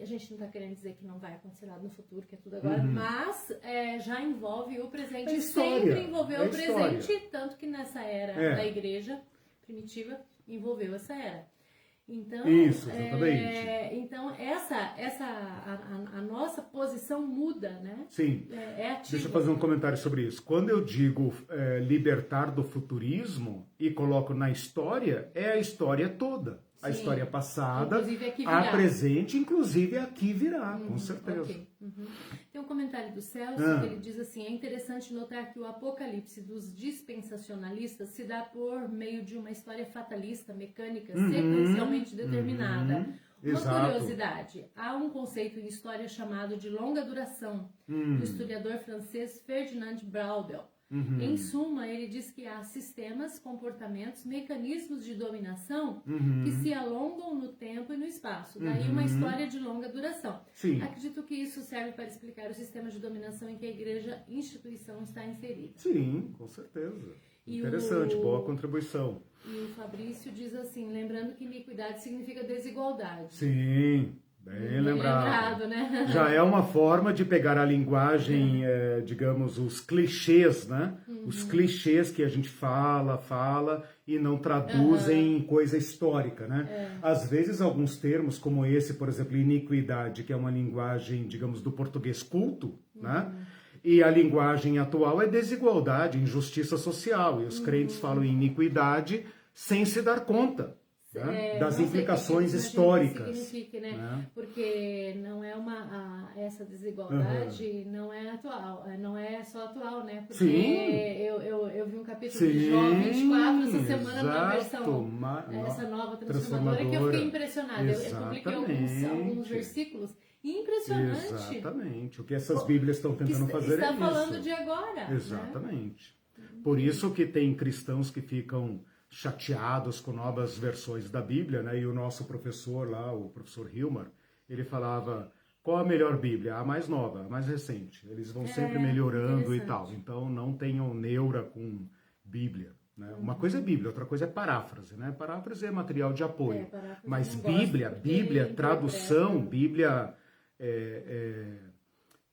A gente não está querendo dizer que não vai acontecer nada no futuro, que é tudo agora, mas já envolve o presente, sempre envolveu o presente, tanto que nessa era da igreja primitiva envolveu essa era. Então, isso, exatamente. Então a nossa posição muda, né? Sim. É ativa. Deixa eu fazer um comentário sobre isso. Quando eu digo libertar do futurismo e coloco na história, é a história toda. A história passada, a presente, inclusive aqui virá, com certeza. Okay. Tem um comentário do Celso que ele diz assim: é interessante notar que o Apocalipse dos dispensacionalistas se dá por meio de uma história fatalista, mecânica, sequencialmente determinada. Uma curiosidade, há um conceito em história chamado de longa duração, do historiador francês Ferdinand Braudel. Em suma, ele diz que há sistemas, comportamentos, mecanismos de dominação que se alongam no tempo e no espaço. Daí uma história de longa duração. Sim. Acredito que isso serve para explicar o sistema de dominação em que a igreja instituição está inserida. Sim, com certeza. Interessante, boa contribuição. E o Fabrício diz assim, lembrando que iniquidade significa desigualdade. Sim. Bem lembrado, né? Já é uma forma de pegar a linguagem, digamos, os clichês, né? Os clichês que a gente fala e não traduz em coisa histórica, né? Às vezes alguns termos como esse, por exemplo, iniquidade, que é uma linguagem, digamos, do português culto, né? E a linguagem atual é desigualdade, injustiça social. E os crentes falam em iniquidade sem se dar conta. Das implicações históricas. Que significa, né? Porque não é essa desigualdade não é atual, não é só atual, né? Porque eu vi um capítulo de Jó 24 essa semana na versão essa nova transformadora que eu fiquei impressionada. Eu publiquei alguns versículos. Impressionante. Exatamente. O que essas Bíblias estão tentando fazer é isso. Está falando de agora. Exatamente. Né? Por isso que tem cristãos que ficam chateados com novas versões da Bíblia, né? E o nosso professor lá, o professor Hilmar, ele falava, qual a melhor Bíblia? A mais nova, a mais recente. Eles vão sempre melhorando e tal. Então não tenham neura com Bíblia. Né? Uma coisa é Bíblia, outra coisa é paráfrase. Né? Paráfrase é material de apoio. Mas Bíblia, tradução, Bíblia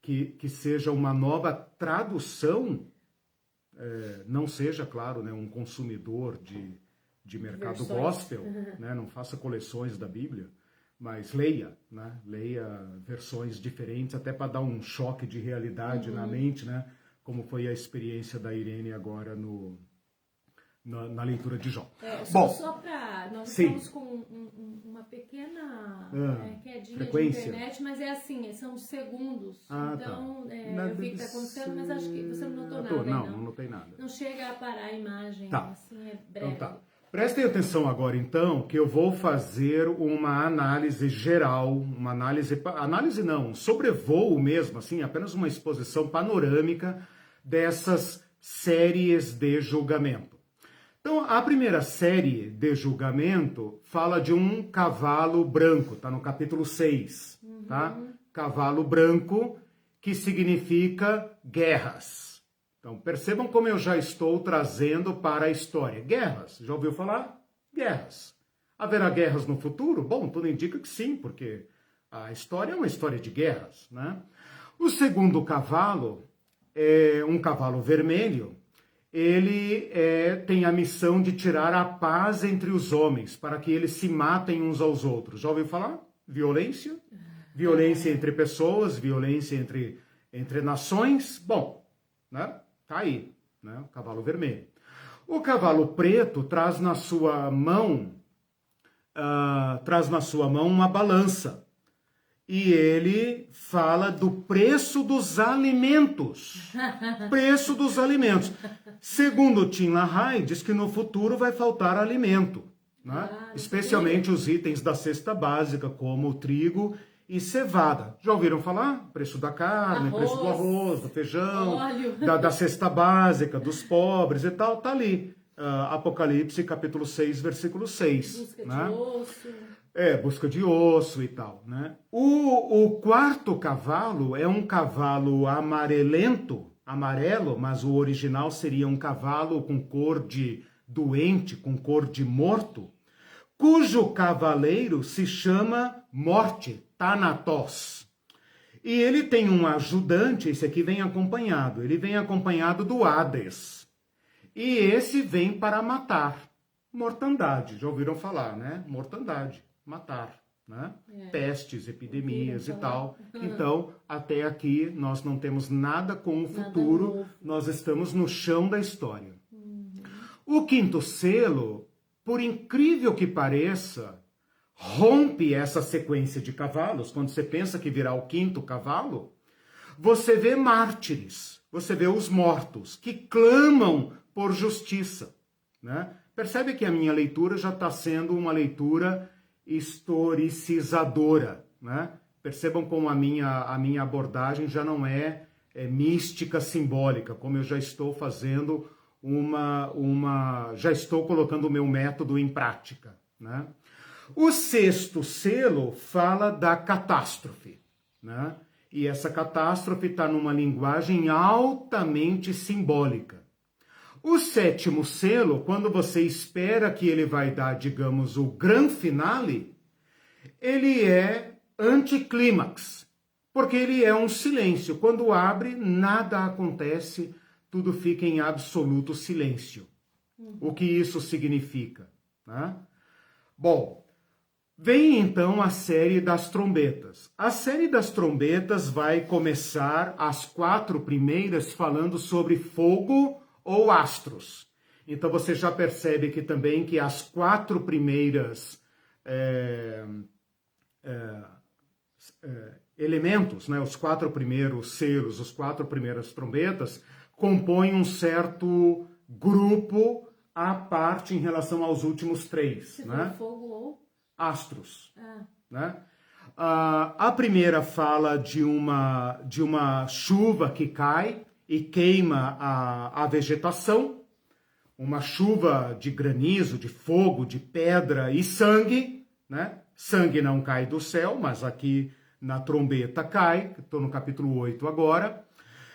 que seja uma nova tradução, não seja, claro, né, um consumidor de mercado gospel, né, não faça coleções da Bíblia, mas leia, né, leia versões diferentes, até para dar um choque de realidade na mente, né, como foi a experiência da Irene agora na leitura de Jó. Bom, só para... Nós estamos com uma pequena quedinha de internet, mas é assim, são segundos. Então, eu vi que está acontecendo, mas acho que você não notou nada. Não notei nada. Não chega a parar a imagem, assim, é breve. Então tá. Prestem atenção agora, então, que eu vou fazer uma análise geral, análise não, um sobrevoo mesmo, assim, apenas uma exposição panorâmica dessas séries de julgamento. Então, a primeira série de julgamento fala de um cavalo branco, tá no capítulo 6, tá? Cavalo branco, que significa guerras. Então, percebam como eu já estou trazendo para a história. Guerras, já ouviu falar? Guerras. Haverá guerras no futuro? Bom, tudo indica que sim, porque a história é uma história de guerras, né? O segundo cavalo é um cavalo vermelho. Ele tem a missão de tirar a paz entre os homens, para que eles se matem uns aos outros. Já ouviu falar? Violência? Violência entre pessoas, violência entre nações. Bom, né? Tá aí, né? O cavalo vermelho. O cavalo preto traz na sua mão uma balança. E ele fala do preço dos alimentos. Preço dos alimentos. Segundo Tim LaHaye, diz que no futuro vai faltar alimento, né? Especialmente os itens da cesta básica, como o trigo e cevada. Já ouviram falar? Preço da carne, preço do arroz, do feijão, da cesta básica, dos pobres e tal. Tá ali. Apocalipse, capítulo 6, versículo 6. Busca né? de osso. Busca de osso e tal, né? O quarto cavalo é um cavalo amarelo, mas o original seria um cavalo com cor de doente, com cor de morto, cujo cavaleiro se chama Morte, Thanatos. E ele tem um ajudante, esse aqui vem acompanhado, ele vem acompanhado do Hades. E esse vem para matar. Mortandade, já ouviram falar, né? Mortandade, matar, né? Pestes, epidemias e tal. Então, até aqui, nós não temos nada com o futuro, nós estamos no chão da história. O quinto selo, por incrível que pareça, rompe essa sequência de cavalos. Quando você pensa que virá o quinto cavalo, você vê mártires, você vê os mortos, que clamam por justiça, né? Percebe que a minha leitura já está sendo uma leitura historicizadora, né? Percebam como a minha abordagem já não é mística simbólica, como eu já estou fazendo já estou colocando o meu método em prática, né? O sexto selo fala da catástrofe, né? E essa catástrofe está numa linguagem altamente simbólica. O sétimo selo, quando você espera que ele vai dar, digamos, o grande finale, ele é anticlímax, porque ele é um silêncio. Quando abre, nada acontece, tudo fica em absoluto silêncio. O que isso significa, né? Bom, vem então a série das trombetas. A série das trombetas vai começar as 4 primeiras falando sobre fogo ou astros. Então você já percebe que também que as 4 primeiras elementos, né, os 4 primeiros selos, os 4 primeiras trombetas, compõem um certo grupo à parte em relação aos últimos 3. Né? Fogo ou astros. Né? A primeira fala de uma chuva que cai e queima a vegetação, uma chuva de granizo, de fogo, de pedra e sangue, né? Sangue não cai do céu, mas aqui na trombeta cai, estou no capítulo 8 agora.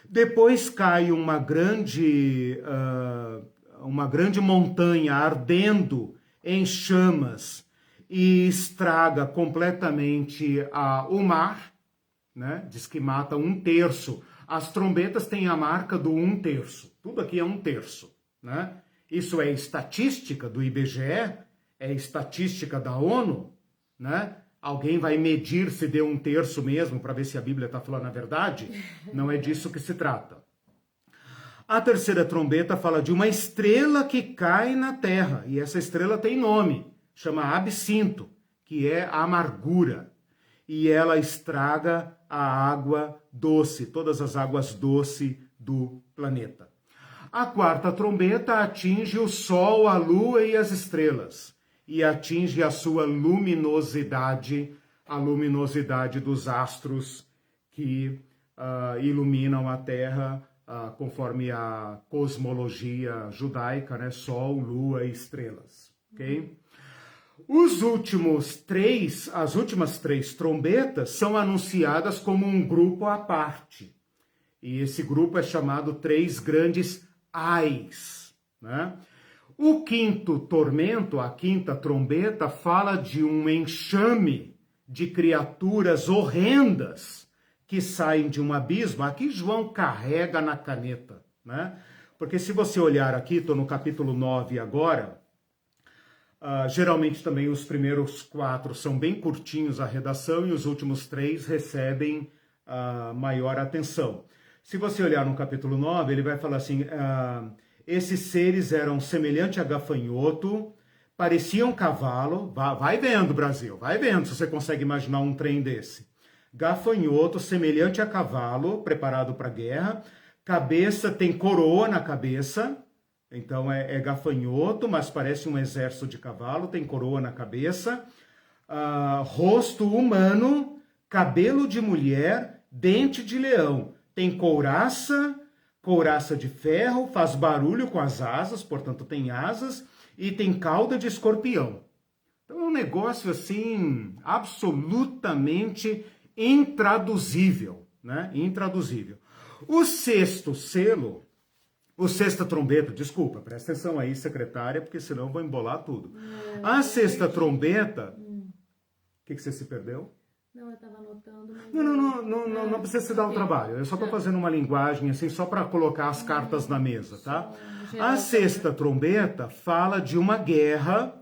Depois cai uma grande montanha ardendo em chamas e estraga completamente o mar, né? Diz que mata 1/3. As trombetas têm a marca do 1/3. Tudo aqui é 1/3, né? Isso é estatística do IBGE, é estatística da ONU, né? Alguém vai medir se deu 1/3 mesmo para ver se a Bíblia está falando a verdade? Não é disso que se trata. A terceira trombeta fala de uma estrela que cai na terra, e essa estrela tem nome, chama absinto, que é a amargura, e ela estraga a água doce, todas as águas doces do planeta. A quarta trombeta atinge o Sol, a Lua e as estrelas, e atinge a sua luminosidade, a luminosidade dos astros que iluminam a Terra, conforme a cosmologia judaica, né? Sol, Lua e estrelas, ok? As últimas três trombetas são anunciadas como um grupo à parte, e esse grupo é chamado Três Grandes Ais, né? O quinto tormento, a quinta trombeta, fala de um enxame de criaturas horrendas que saem de um abismo. Aqui João carrega na caneta, né? Porque se você olhar aqui, estou no capítulo 9 agora, geralmente também os primeiros 4 são bem curtinhos a redação e os últimos 3 recebem maior atenção. Se você olhar no capítulo 9, ele vai falar assim, esses seres eram semelhantes a gafanhoto, pareciam cavalo, vai vendo, Brasil, vai vendo se você consegue imaginar um trem desse. Gafanhoto, semelhante a cavalo, preparado para a guerra, cabeça, tem coroa na cabeça, então é gafanhoto, mas parece um exército de cavalo, tem coroa na cabeça, rosto humano, cabelo de mulher, dente de leão, tem couraça de ferro, faz barulho com as asas, portanto tem asas, e tem cauda de escorpião. Então é um negócio assim, absolutamente intraduzível, né? Intraduzível. O sexto selo, o sexta trombeta, desculpa, presta atenção aí, secretária, porque senão eu vou embolar tudo. A sexta trombeta, o que você se perdeu? Não, eu estava anotando. Mas não precisa se dar um trabalho. Eu só estou fazendo uma linguagem assim, só para colocar as cartas na mesa, tá? A sexta trombeta fala de uma guerra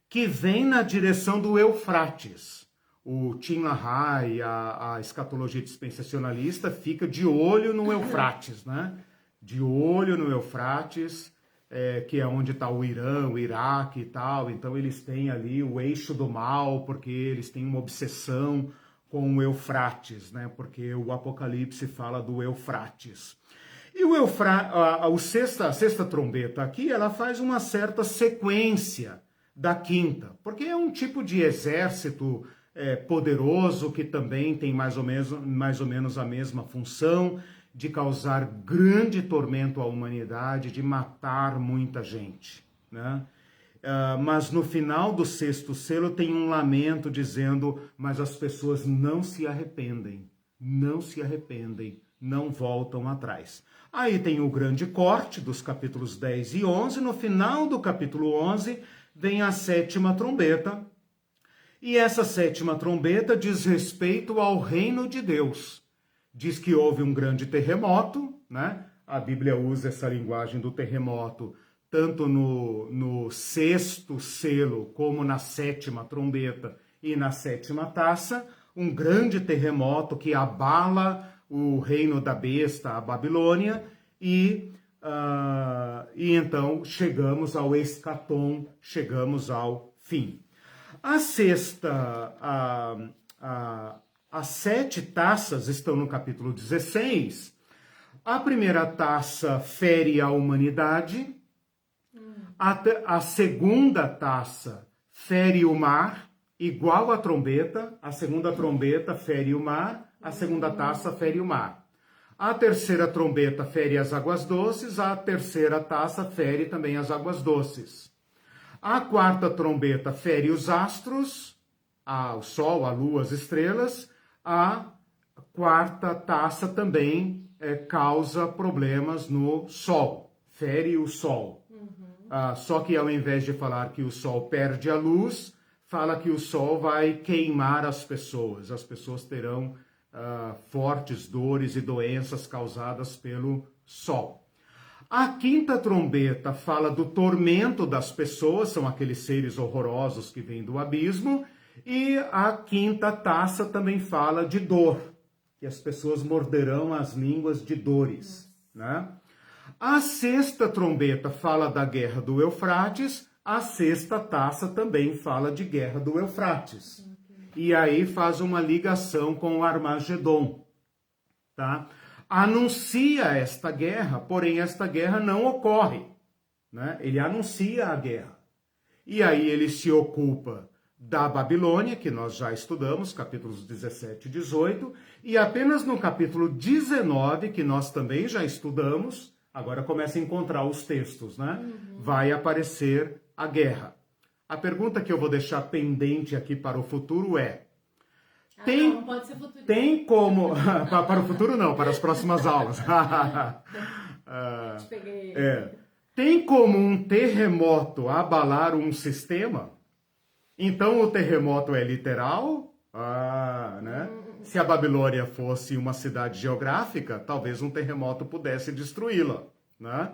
que vem na direção do Eufrates. O Tim LaHaye, a escatologia dispensacionalista, fica de olho no Eufrates, né? De olho no Eufrates, que é onde está o Irã, o Iraque e tal. Então eles têm ali o eixo do mal, porque eles têm uma obsessão com o Eufrates, né? Porque o Apocalipse fala do Eufrates. E a sexta trombeta aqui, ela faz uma certa sequência da quinta, porque é um tipo de exército poderoso que também tem mais ou menos a mesma função, de causar grande tormento à humanidade, de matar muita gente, né? Mas no final do sexto selo tem um lamento dizendo, mas as pessoas não se arrependem, não voltam atrás. Aí tem o grande corte dos capítulos 10 e 11, no final do capítulo 11 vem a sétima trombeta, e essa sétima trombeta diz respeito ao reino de Deus. Diz que houve um grande terremoto, né? A Bíblia usa essa linguagem do terremoto tanto no sexto selo como na sétima trombeta e na sétima taça. Um grande terremoto que abala o reino da besta, a Babilônia, e então chegamos ao escatom, chegamos ao fim. A sexta, as 7 taças estão no capítulo 16. A primeira taça fere a humanidade. A segunda taça fere o mar, igual à trombeta. A segunda trombeta fere o mar. A segunda taça fere o mar. A terceira trombeta fere as águas doces. A terceira taça fere também as águas doces. A quarta trombeta fere os astros, o sol, a lua, as estrelas. A quarta taça também causa problemas no sol, fere o sol. Só que ao invés de falar que o sol perde a luz, fala que o sol vai queimar as pessoas terão fortes dores e doenças causadas pelo sol. A quinta trombeta fala do tormento das pessoas, são aqueles seres horrorosos que vêm do abismo, e a quinta taça também fala de dor, que as pessoas morderão as línguas de dores, né? A sexta trombeta fala da guerra do Eufrates, a sexta taça também fala de guerra do Eufrates. E aí faz uma ligação com o Armagedon, tá? anuncia esta guerra, porém esta guerra não ocorre, né? Ele anuncia a guerra. E aí ele se ocupa da Babilônia, que nós já estudamos, capítulos 17 e 18, e apenas no capítulo 19, que nós também já estudamos, agora começa a encontrar os textos, né? Vai aparecer a guerra. A pergunta que eu vou deixar pendente aqui para o futuro é, não pode ser futuro. Tem como... para o futuro não, para as próximas aulas. Tem como um terremoto abalar um sistema? Então o terremoto é literal? Né? Se a Babilônia fosse uma cidade geográfica, talvez um terremoto pudesse destruí-la, né?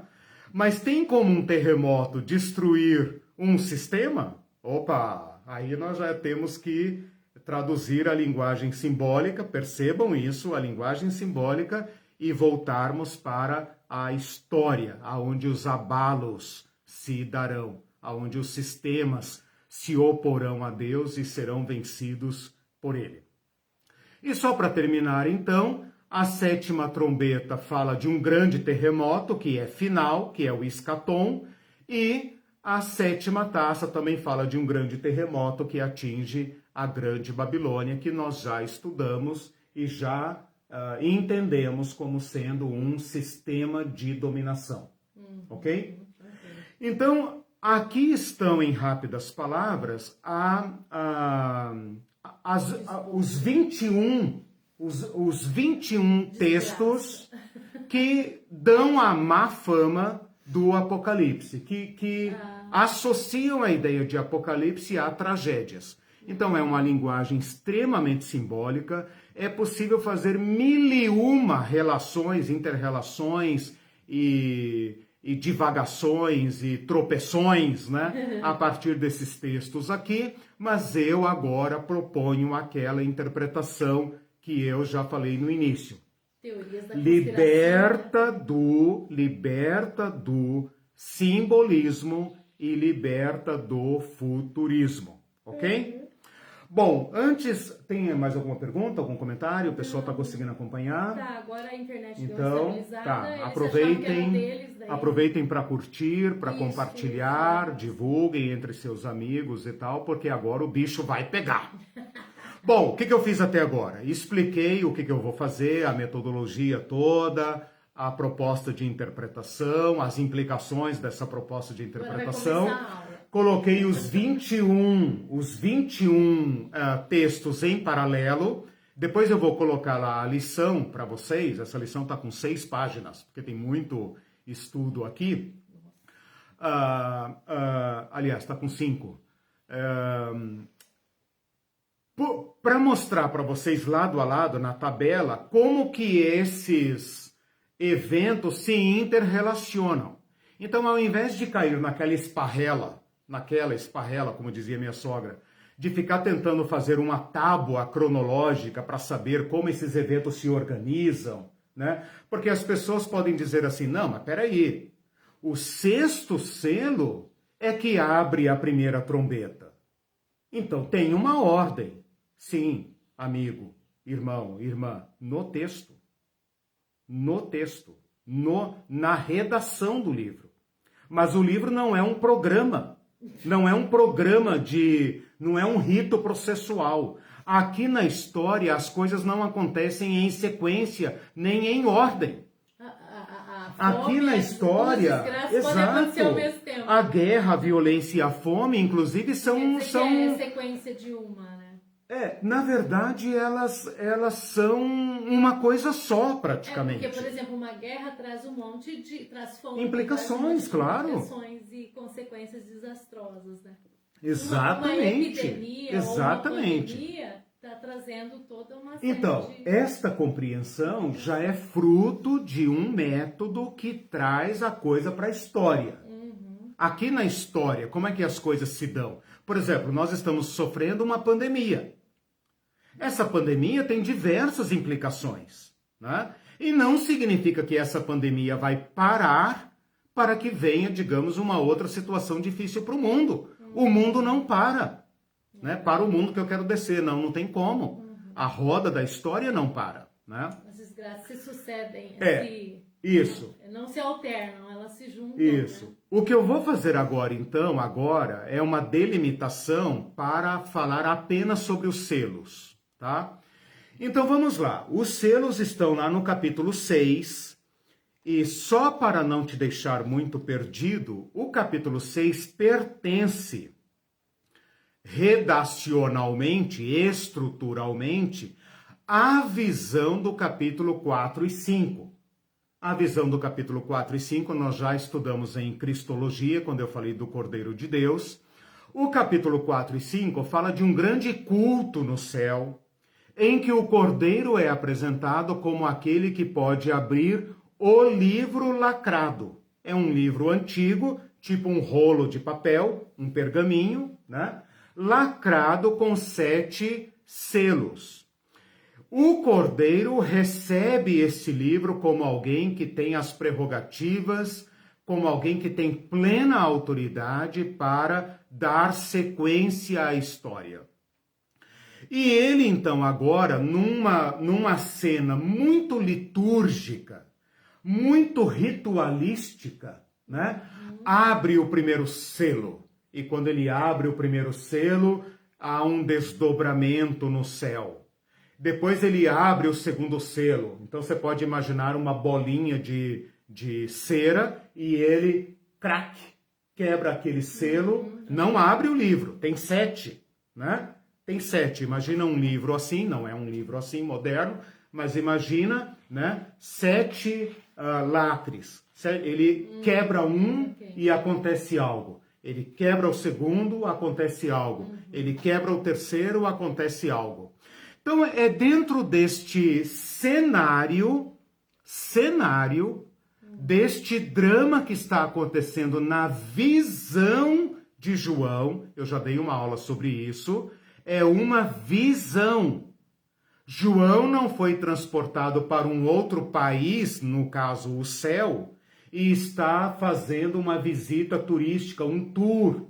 Mas tem como um terremoto destruir um sistema? Opa, aí nós já temos que traduzir a linguagem simbólica, percebam isso, a linguagem simbólica, e voltarmos para a história, aonde os abalos se darão, aonde os sistemas se oporão a Deus e serão vencidos por ele. E só para terminar, então, a 7ª trombeta fala de um grande terremoto, que é final, que é o escatom, e a 7ª taça também fala de um grande terremoto que atinge a Grande Babilônia, que nós já estudamos e já entendemos como sendo um sistema de dominação. Ok? Então, aqui estão, em rápidas palavras, os 21 textos que dão a má fama do Apocalipse, que associam a ideia de Apocalipse a tragédias. Então é uma linguagem extremamente simbólica, é possível fazer 1001 relações, inter-relações e divagações e tropeções, né, a partir desses textos aqui, mas eu agora proponho aquela interpretação que eu já falei no início. Teorias da liberta do simbolismo e liberta do futurismo, ok? Bom, antes, tem mais alguma pergunta, algum comentário? O pessoal está conseguindo acompanhar? Tá, agora a internet então, deu uma estabilizada. Aproveitem para curtir, para compartilhar, divulguem entre seus amigos e tal, porque agora o bicho vai pegar. Bom, o que eu fiz até agora? Expliquei o que eu vou fazer, a metodologia toda, a proposta de interpretação, as implicações dessa proposta de interpretação. Coloquei os 21 textos em paralelo. Depois eu vou colocar lá a lição para vocês. Essa lição está com 6 páginas, porque tem muito estudo aqui. Aliás, está com 5. Para mostrar para vocês lado a lado na tabela como que esses eventos se interrelacionam. Então, ao invés de cair naquela esparrela, como dizia minha sogra, de ficar tentando fazer uma tábua cronológica para saber como esses eventos se organizam, né? Porque as pessoas podem dizer assim, não, mas peraí, o 6º selo é que abre a primeira trombeta. Então, tem uma ordem. Sim, amigo, irmão, irmã, no texto, na redação do livro. Mas o livro não é um programa, não é um rito processual. Aqui na história as coisas não acontecem em sequência, nem em ordem. Aqui na história, exato, a guerra, a violência e a fome, inclusive, são... É sequência de uma, né? Na verdade, elas são uma coisa só, praticamente. Porque, por exemplo, uma guerra traz traz fome, implicações, claro. Implicações e consequências desastrosas, né? Exatamente. Uma epidemia exatamente. Ou uma pandemia está trazendo toda uma série Então, esta compreensão já é fruto de um método que traz a coisa para a história. Aqui na história, como é que as coisas se dão? Por exemplo, nós estamos sofrendo uma pandemia. Essa pandemia tem diversas implicações, né? E não significa que essa pandemia vai parar para que venha, digamos, uma outra situação difícil para o mundo. O mundo não para, né? Para o mundo que eu quero descer, não tem como. A roda da história não para. né? As desgraças se sucedem. Isso. Não se alternam, elas se juntam. Isso. Né? O que eu vou fazer agora, então, é uma delimitação para falar apenas sobre os selos, tá? Então vamos lá. Os selos estão lá no capítulo 6, e só para não te deixar muito perdido, o capítulo 6 pertence redacionalmente, estruturalmente, à visão do capítulo 4 e 5. A visão do capítulo 4 e 5 nós já estudamos em Cristologia, quando eu falei do Cordeiro de Deus. O capítulo 4 e 5 fala de um grande culto no céu, em que o Cordeiro é apresentado como aquele que pode abrir o livro lacrado. É um livro antigo, tipo um rolo de papel, um pergaminho, né? Lacrado com 7 selos. O Cordeiro recebe esse livro como alguém que tem as prerrogativas, como alguém que tem plena autoridade para dar sequência à história. E ele, então, agora, numa cena muito litúrgica, muito ritualística, né? Abre o primeiro selo. E quando ele abre o primeiro selo, há um desdobramento no céu. Depois ele abre o segundo selo. Então você pode imaginar uma bolinha de cera e ele, crack, quebra aquele selo. Não abre o livro, tem 7, né? Tem 7. Imagina um livro assim, não é um livro assim moderno, mas imagina, né? 7 lacres. Ele quebra um e acontece algo. Ele quebra o segundo, acontece algo. Ele quebra o terceiro, acontece algo. Então, é dentro deste cenário, deste drama que está acontecendo na visão de João, eu já dei uma aula sobre isso, é uma visão. João não foi transportado para um outro país, no caso o céu, e está fazendo uma visita turística, um tour,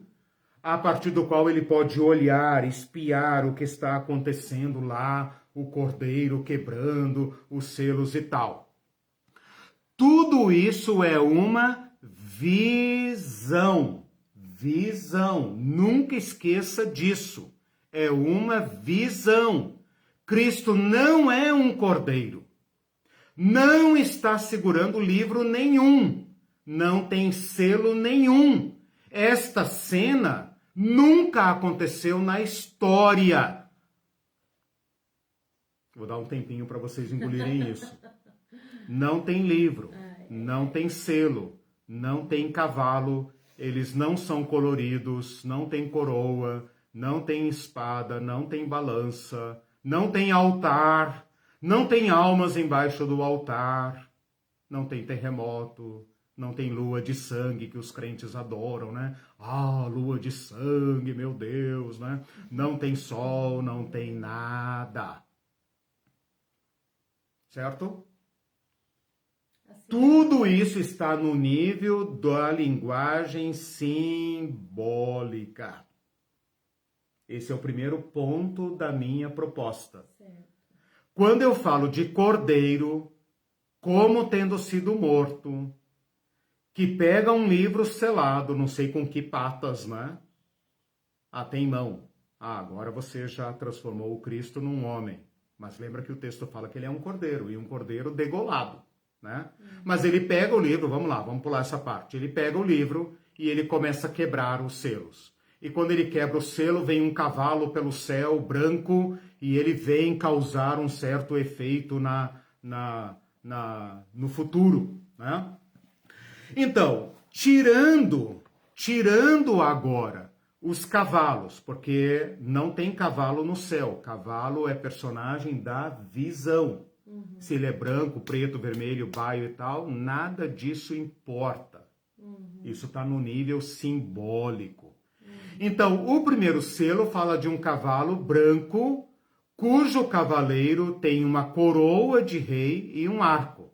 a partir do qual ele pode olhar, espiar o que está acontecendo lá, o cordeiro quebrando os selos e tal. Tudo isso é uma visão. Visão. Nunca esqueça disso. É uma visão. Cristo não é um cordeiro. Não está segurando livro nenhum. Não tem selo nenhum. Esta cena nunca aconteceu na história. Vou dar um tempinho para vocês engolirem isso. Não tem livro, não tem selo, não tem cavalo, eles não são coloridos, não tem coroa, não tem espada, não tem balança, não tem altar, não tem almas embaixo do altar, não tem terremoto, não tem lua de sangue que os crentes adoram, né? Ah, lua de sangue, meu Deus, né? Não tem sol, não tem nada. Certo? Assim, tudo isso está no nível da linguagem simbólica. Esse é o primeiro ponto da minha proposta. Certo. Quando eu falo de cordeiro, como tendo sido morto, que pega um livro selado, não sei com que patas, né? Ah, tem mão. Ah, agora você já transformou o Cristo num homem. Mas lembra que o texto fala que ele é um cordeiro, e um cordeiro degolado, né? Mas ele pega o livro, vamos lá, vamos pular essa parte. Ele pega o livro e ele começa a quebrar os selos. E quando ele quebra o selo, vem um cavalo pelo céu branco e ele vem causar um certo efeito no futuro, né? Então, tirando agora os cavalos, porque não tem cavalo no céu. Cavalo é personagem da visão. Se ele é branco, preto, vermelho, baio e tal, nada disso importa. Isso está no nível simbólico. Então, o primeiro selo fala de um cavalo branco, cujo cavaleiro tem uma coroa de rei e um arco.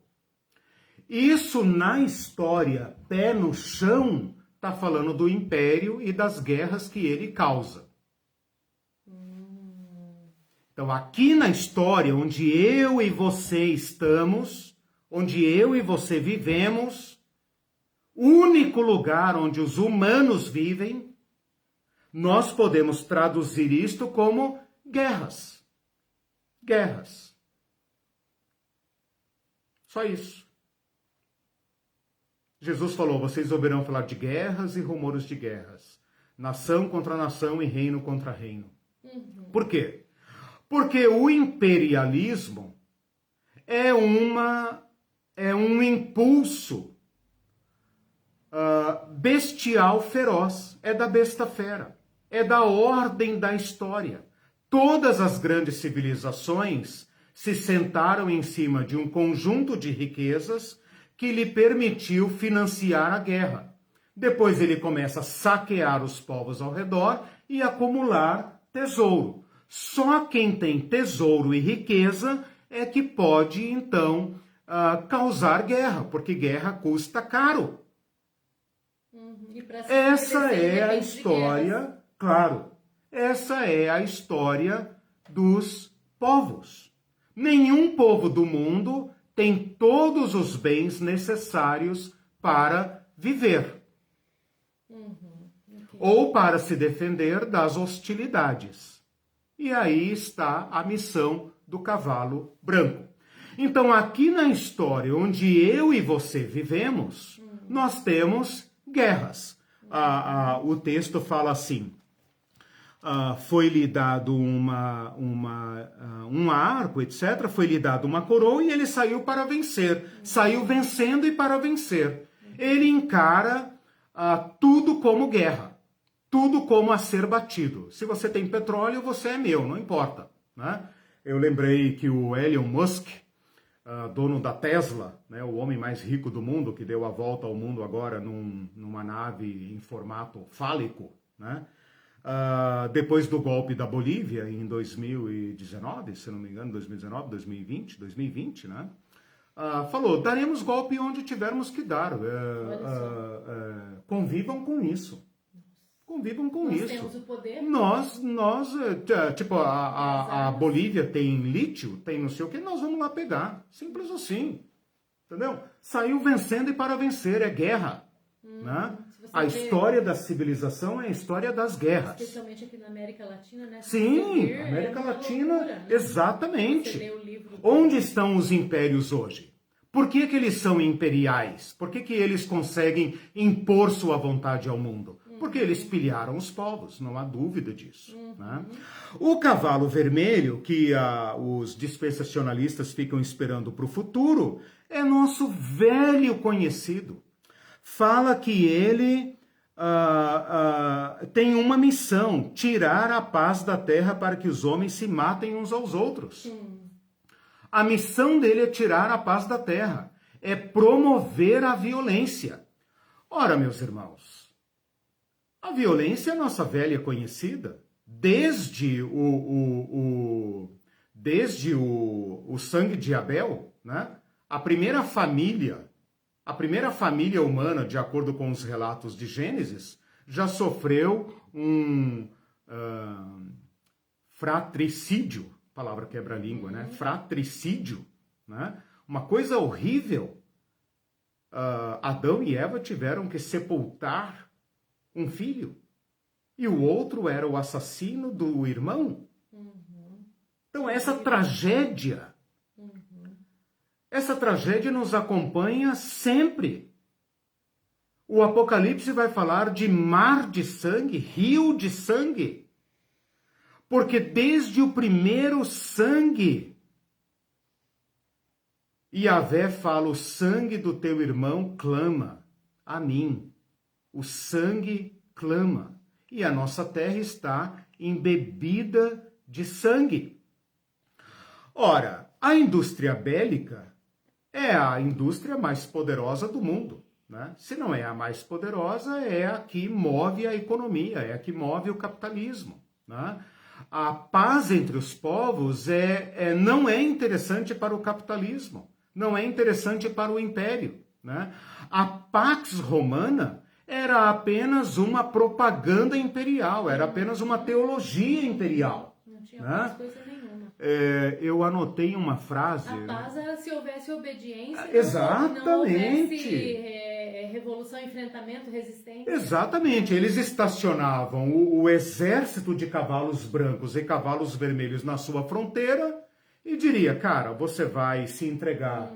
Isso na história, pé no chão, está falando do império e das guerras que ele causa. Então, aqui na história, onde eu e você estamos, onde eu e você vivemos, único lugar onde os humanos vivem, nós podemos traduzir isto como guerras. Guerras. Só isso. Jesus falou, vocês ouvirão falar de guerras e rumores de guerras. Nação contra nação e reino contra reino. Por quê? Porque o imperialismo é um impulso bestial feroz. É da besta fera. É da ordem da história. Todas as grandes civilizações se sentaram em cima de um conjunto de riquezas que lhe permitiu financiar a guerra. Depois ele começa a saquear os povos ao redor e acumular tesouro. Só quem tem tesouro e riqueza é que pode, então, causar guerra, porque guerra custa caro. Essa é a história, claro, essa é a história dos povos. Nenhum povo do mundo tem todos os bens necessários para viver. Ou para se defender das hostilidades. E aí está a missão do cavalo branco. Então, aqui na história onde eu e você vivemos, nós temos guerras. O texto fala assim, foi-lhe dado um arco, etc., foi-lhe dado uma coroa e ele saiu para vencer. Saiu vencendo e para vencer. Ele encara tudo como guerra. Tudo como a ser batido. Se você tem petróleo, você é meu, não importa. Né? Eu lembrei que o Elon Musk, dono da Tesla, né, o homem mais rico do mundo, que deu a volta ao mundo agora numa nave em formato fálico, né? Depois do golpe da Bolívia em 2019, se não me engano, 2020, né? Falou, daremos golpe onde tivermos que dar. Convivam com isso. Convivam com isso. Nós temos o poder. Tipo, a Bolívia tem lítio, tem não sei o que, nós vamos lá pegar. Simples assim. Entendeu? Saiu vencendo e para vencer, é guerra. Né? A história da civilização é a história das guerras. Especialmente aqui na América Latina, né? Sim, América Latina, loucura, né? Exatamente. Livro... Onde estão os impérios hoje? Por que eles são imperiais? Por que eles conseguem impor sua vontade ao mundo? Porque eles pilharam os povos, não há dúvida disso. Né? O cavalo vermelho, que os dispensacionalistas ficam esperando para o futuro, é nosso velho conhecido. Fala que ele tem uma missão, tirar a paz da terra para que os homens se matem uns aos outros. A missão dele é tirar a paz da terra, é promover a violência. Ora, meus irmãos, a violência é nossa velha conhecida, desde o sangue de Abel, né? A primeira família humana, de acordo com os relatos de Gênesis, já sofreu um fratricídio, palavra quebra-língua, né? Fratricídio, né? Uma coisa horrível. Adão e Eva tiveram que sepultar um filho, e o outro era o assassino do irmão. Então essa tragédia nos acompanha sempre. O Apocalipse vai falar de mar de sangue, rio de sangue, porque desde o primeiro sangue, Yahvé fala, o sangue do teu irmão clama a mim. O sangue clama, e a nossa terra está embebida de sangue. Ora, a indústria bélica é a indústria mais poderosa do mundo. Né? Se não é a mais poderosa, é a que move a economia, é a que move o capitalismo. Né? A paz entre os povos não é interessante para o capitalismo, não é interessante para o império. Né? A Pax Romana era apenas uma propaganda imperial, era apenas uma teologia imperial. Não tinha mais coisa nenhuma. eu anotei uma frase. A paz era se houvesse obediência, Exatamente. não houvesse revolução, enfrentamento, resistência. Exatamente. Eles estacionavam o exército de cavalos brancos e cavalos vermelhos na sua fronteira e diria, cara, você vai se entregar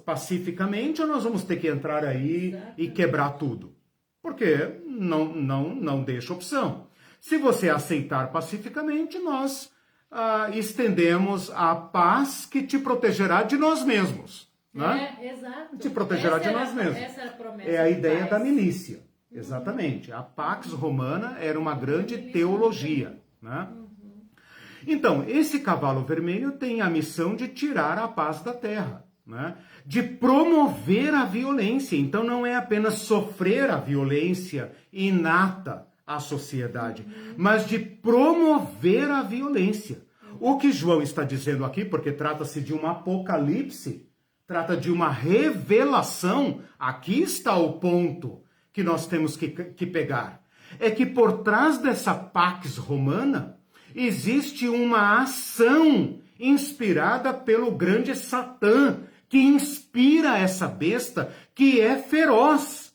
pacificamente ou nós vamos ter que entrar aí e quebrar tudo? Porque não deixa opção. Se você aceitar pacificamente, nós estendemos a paz que te protegerá de nós mesmos. Né? Exato. Te protegerá de nós mesmos. Essa era a promessa. É a ideia da milícia. Exatamente. A Pax Romana era uma grande teologia. Né? Então, esse cavalo vermelho tem a missão de tirar a paz da terra. Né? De promover a violência. Então, não é apenas sofrer a violência inata à sociedade, mas de promover a violência. O que João está dizendo aqui, porque trata-se de um apocalipse, trata de uma revelação, aqui está o ponto que nós temos que pegar. É que por trás dessa Pax Romana existe uma ação inspirada pelo grande Satã, que inspira essa besta que é feroz.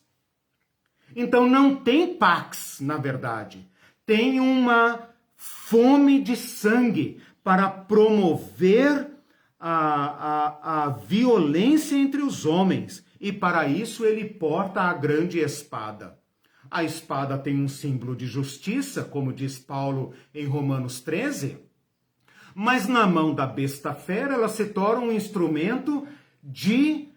Então não tem Pax, na verdade. Tem uma fome de sangue para promover a violência entre os homens. E para isso ele porta a grande espada. A espada tem um símbolo de justiça, como diz Paulo em Romanos 13. Mas na mão da besta fera ela se torna um instrumento de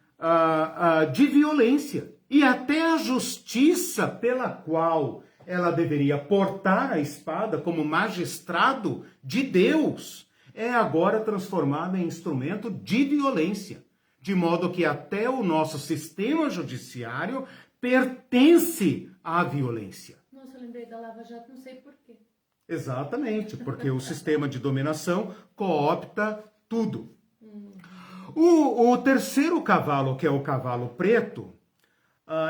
violência. E até a justiça pela qual ela deveria portar a espada como magistrado de Deus é agora transformada em instrumento de violência. De modo que até o nosso sistema judiciário pertence à violência. Nossa, eu lembrei da Lava Jato, não sei porquê. Exatamente, porque o sistema de dominação coopta tudo. O terceiro cavalo, que é o cavalo preto,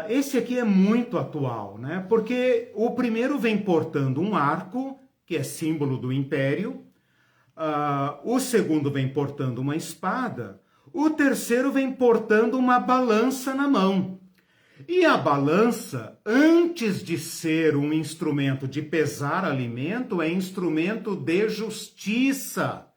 esse aqui é muito atual, né? Porque o primeiro vem portando um arco, que é símbolo do império. O segundo vem portando uma espada. O terceiro vem portando uma balança na mão. E a balança, antes de ser um instrumento de pesar alimento, é instrumento de justiça.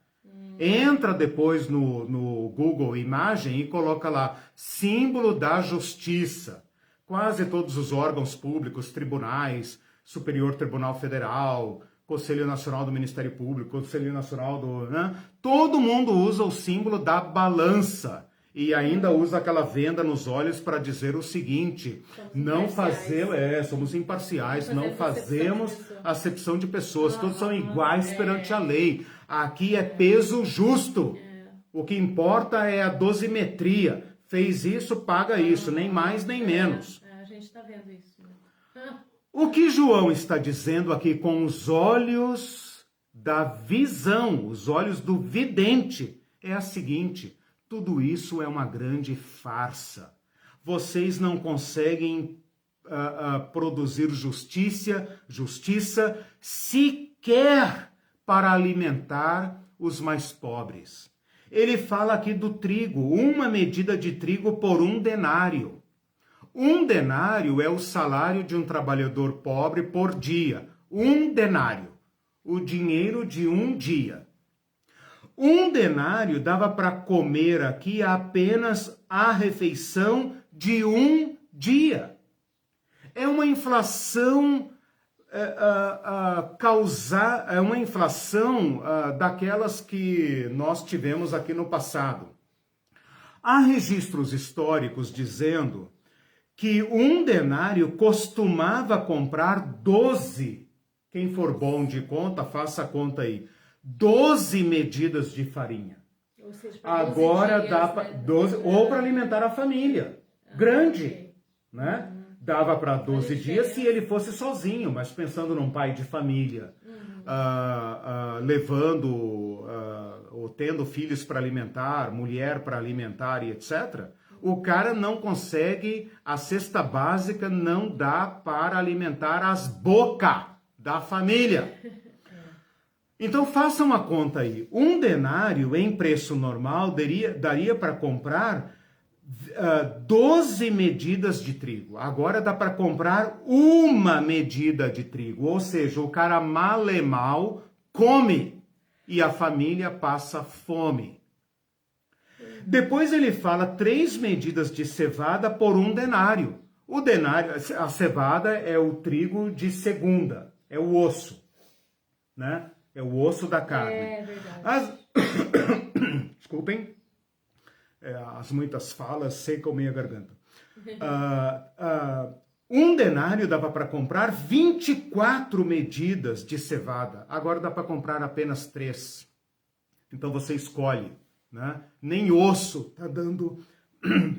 Entra depois no Google Imagem e coloca lá, símbolo da justiça. Quase todos os órgãos públicos, tribunais, Superior Tribunal Federal, Conselho Nacional do Ministério Público, Conselho Nacional do... Né? Todo mundo usa o símbolo da balança. E ainda usa aquela venda nos olhos para dizer o seguinte, somos imparciais, não fazemos acepção de pessoas, todos são iguais perante a lei. Aqui é peso justo. O que importa é a dosimetria. Fez isso, paga isso, nem mais nem menos. A gente está vendo isso. O que João está dizendo aqui com os olhos da visão, os olhos do vidente, é a seguinte: tudo isso é uma grande farsa. Vocês não conseguem produzir justiça sequer para alimentar os mais pobres. Ele fala aqui do trigo, uma medida de trigo por 1 denário. 1 denário é o salário de um trabalhador pobre por dia. 1 denário, o dinheiro de um dia. 1 denário dava para comer aqui apenas a refeição de um dia. É uma inflação é uma inflação daquelas que nós tivemos aqui no passado. Há registros históricos dizendo que 1 denário costumava comprar 12, quem for bom de conta, faça a conta aí, 12 medidas de farinha. Ou seja, agora dá para 12, ou para alimentar a família. Grande, né? Dava para 12 dias se ele fosse sozinho, mas pensando num pai de família, levando ou tendo filhos para alimentar, mulher para alimentar e etc., o cara não consegue, a cesta básica não dá para alimentar as bocas da família. Então faça uma conta aí. Um denário em preço normal daria para comprar 12 medidas de trigo. Agora dá para comprar uma medida de trigo. Ou seja, o cara mal e mal come e a família passa fome. Depois ele fala 3 medidas de cevada por um denário. O denário, a cevada é o trigo de segunda, é o osso, né? É o osso da carne. É verdade. Desculpem, as muitas falas secam minha garganta. Um denário dava para comprar 24 medidas de cevada. Agora dá para comprar apenas 3. Então você escolhe, né? Nem osso está dando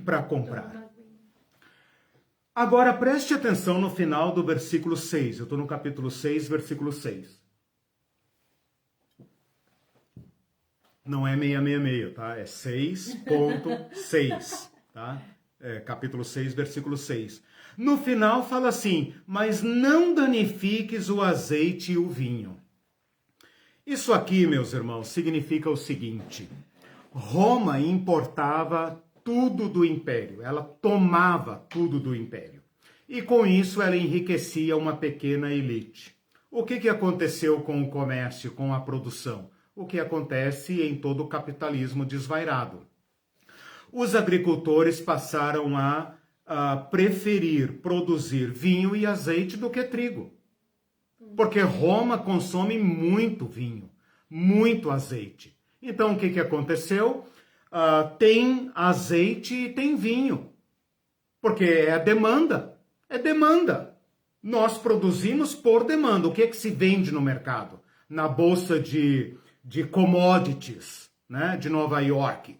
para comprar. Agora preste atenção no final do versículo 6. Eu estou no capítulo 6, versículo 6. Não é 666, tá? É 6.6, tá? Capítulo 6, versículo 6. No final fala assim, mas não danifiques o azeite e o vinho. Isso aqui, meus irmãos, significa o seguinte. Roma importava tudo do império, ela tomava tudo do império. E com isso ela enriquecia uma pequena elite. O que aconteceu com o comércio, com a produção? O que acontece em todo o capitalismo desvairado. Os agricultores passaram a preferir produzir vinho e azeite do que trigo. Porque Roma consome muito vinho, muito azeite. Então o que aconteceu? Tem azeite e tem vinho. Porque é demanda. É demanda. Nós produzimos por demanda. O que se vende no mercado? Na bolsa de commodities, né, de Nova York.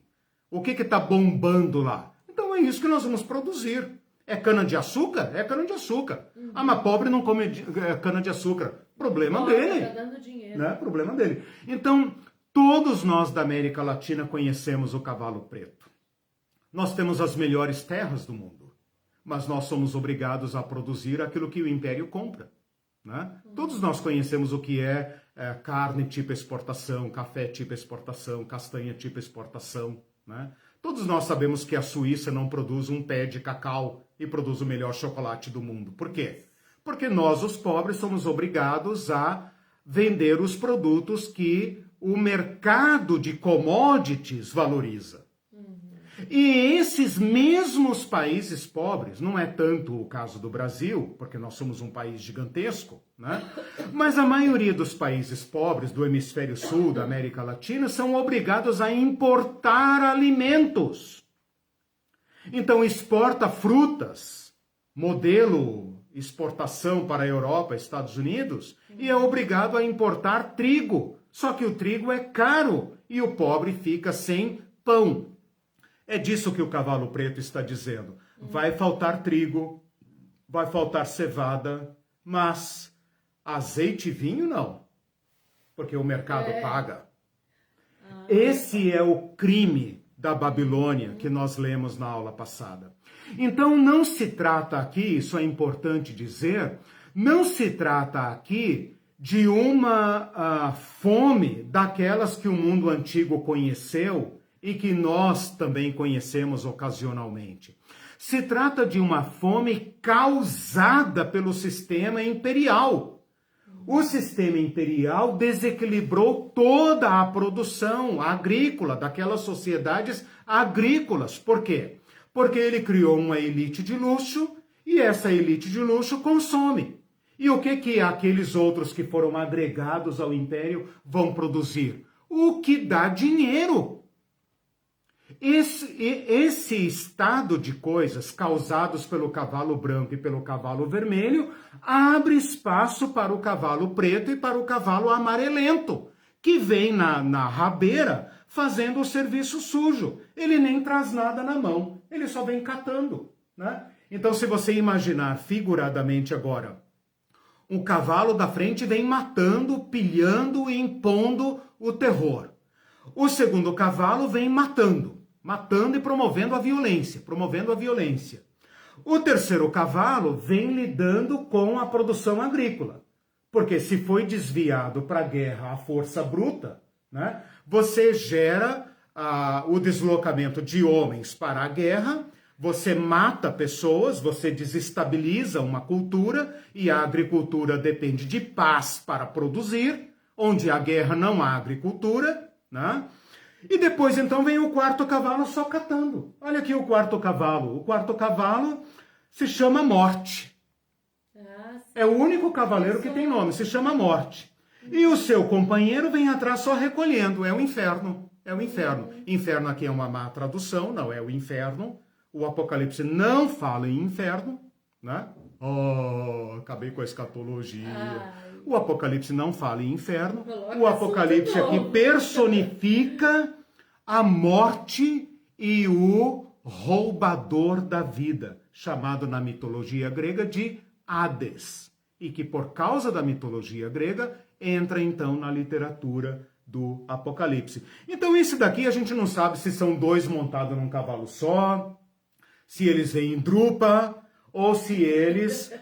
O que está bombando lá? Então é isso que nós vamos produzir. É cana-de-açúcar? É cana-de-açúcar. Mas pobre não come cana-de-açúcar. Problema dele. Tá dando dinheiro. Né? Problema dele. Então, todos nós da América Latina conhecemos o cavalo preto. Nós temos as melhores terras do mundo, mas nós somos obrigados a produzir aquilo que o império compra. Né? Todos nós conhecemos o que é carne tipo exportação, café tipo exportação, castanha tipo exportação. Né? Todos nós sabemos que a Suíça não produz um pé de cacau e produz o melhor chocolate do mundo. Por quê? Porque nós, os pobres, somos obrigados a vender os produtos que o mercado de commodities valoriza. E esses mesmos países pobres, não é tanto o caso do Brasil, porque nós somos um país gigantesco, né? Mas a maioria dos países pobres do hemisfério sul, da América Latina, são obrigados a importar alimentos. Então exporta frutas, modelo exportação para a Europa, Estados Unidos, e é obrigado a importar trigo. Só que o trigo é caro e o pobre fica sem pão. É disso que o cavalo preto está dizendo. Vai faltar trigo, vai faltar cevada, mas azeite e vinho não. Porque o mercado paga. Esse é o crime da Babilônia que nós lemos na aula passada. Então não se trata aqui, isso é importante dizer, não se trata aqui de uma fome daquelas que o mundo antigo conheceu e que nós também conhecemos ocasionalmente. Se trata de uma fome causada pelo sistema imperial. O sistema imperial desequilibrou toda a produção agrícola daquelas sociedades agrícolas. Por quê? Porque ele criou uma elite de luxo e essa elite de luxo consome. E o que aqueles outros que foram agregados ao império vão produzir? O que dá dinheiro. Esse estado de coisas causados pelo cavalo branco e pelo cavalo vermelho abre espaço para o cavalo preto e para o cavalo amarelento, que vem na rabeira fazendo o serviço sujo. Ele nem traz nada na mão, ele só vem catando. Né? Então, se você imaginar figuradamente agora, o cavalo da frente vem matando, pilhando e impondo o terror. O segundo cavalo vem matando e promovendo a violência, O terceiro cavalo vem lidando com a produção agrícola, Porque se foi desviado para a guerra a força bruta, né, você gera o deslocamento de homens para a guerra, você mata pessoas, você desestabiliza uma cultura, e a agricultura depende de paz para produzir, onde a guerra não há agricultura, né? E depois então vem o quarto cavalo só catando. Olha aqui o quarto cavalo. O quarto cavalo se chama Morte. É o único cavaleiro que tem nome, se chama Morte. E o seu companheiro vem atrás só recolhendo, é o inferno. É o inferno. Inferno aqui é uma má tradução, não é o inferno. O Apocalipse não fala em inferno, né? Oh, acabei com a escatologia. O Apocalipse não fala em inferno. O Apocalipse aqui personifica a morte e o roubador da vida, chamado na mitologia grega de Hades. E que por causa da mitologia grega entra então na literatura do Apocalipse. Então esse daqui a gente não sabe se são dois montados num cavalo só, se eles vêm em drupa, ou se eles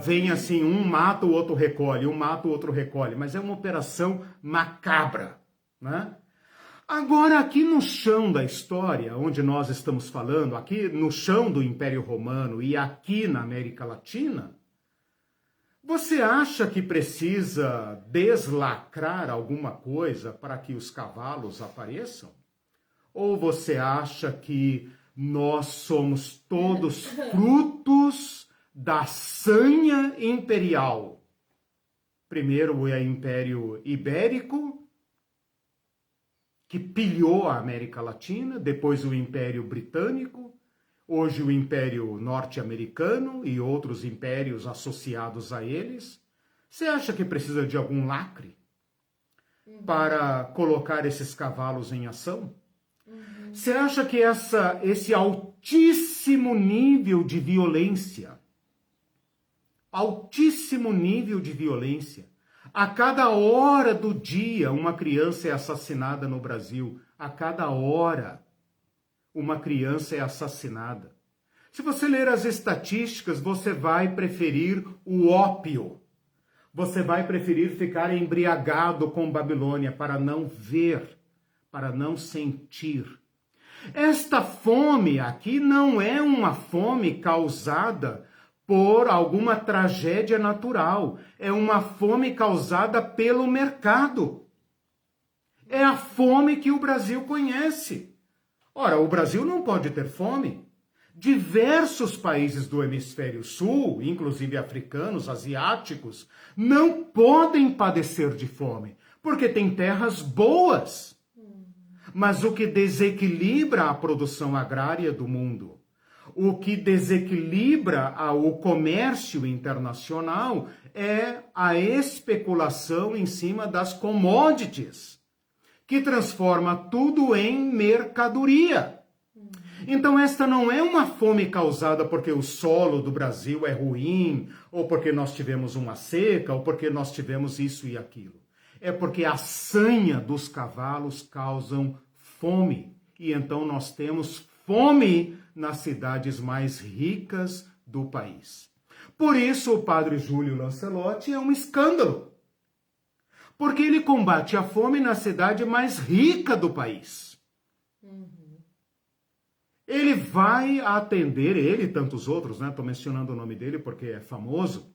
vêm assim, um mata, o outro recolhe, um mata, o outro recolhe. Mas é uma operação macabra, né? Agora, aqui no chão da história, onde nós estamos falando, aqui no chão do Império Romano e aqui na América Latina, você acha que precisa deslacrar alguma coisa para que os cavalos apareçam? Ou você acha que nós somos todos frutos da sanha imperial? Primeiro é o Império Ibérico, que pilhou a América Latina, depois o Império Britânico, hoje o Império Norte-Americano e outros impérios associados a eles. Você acha que precisa de algum lacre para colocar esses cavalos em ação? Você acha que esse altíssimo nível de violência, a cada hora do dia uma criança é assassinada no Brasil, a cada hora uma criança é assassinada. Se você ler as estatísticas, você vai preferir o ópio, você vai preferir ficar embriagado com Babilônia para não ver, para não sentir. Esta fome aqui não é uma fome causada por alguma tragédia natural. É uma fome causada pelo mercado. É a fome que o Brasil conhece. Ora, o Brasil não pode ter fome. Diversos países do hemisfério sul, inclusive africanos, asiáticos, não podem padecer de fome, porque tem terras boas. Mas o que desequilibra a produção agrária do mundo, o que desequilibra o comércio internacional é a especulação em cima das commodities, que transforma tudo em mercadoria. Então esta não é uma fome causada porque o solo do Brasil é ruim, ou porque nós tivemos uma seca, ou porque nós tivemos isso e aquilo. É porque a sanha dos cavalos causam fome. E então nós temos fome nas cidades mais ricas do país. Por isso o padre Júlio Lancelotti é um escândalo. Porque ele combate a fome na cidade mais rica do país. Ele vai atender, ele e tantos outros, né? Estou mencionando o nome dele porque é famoso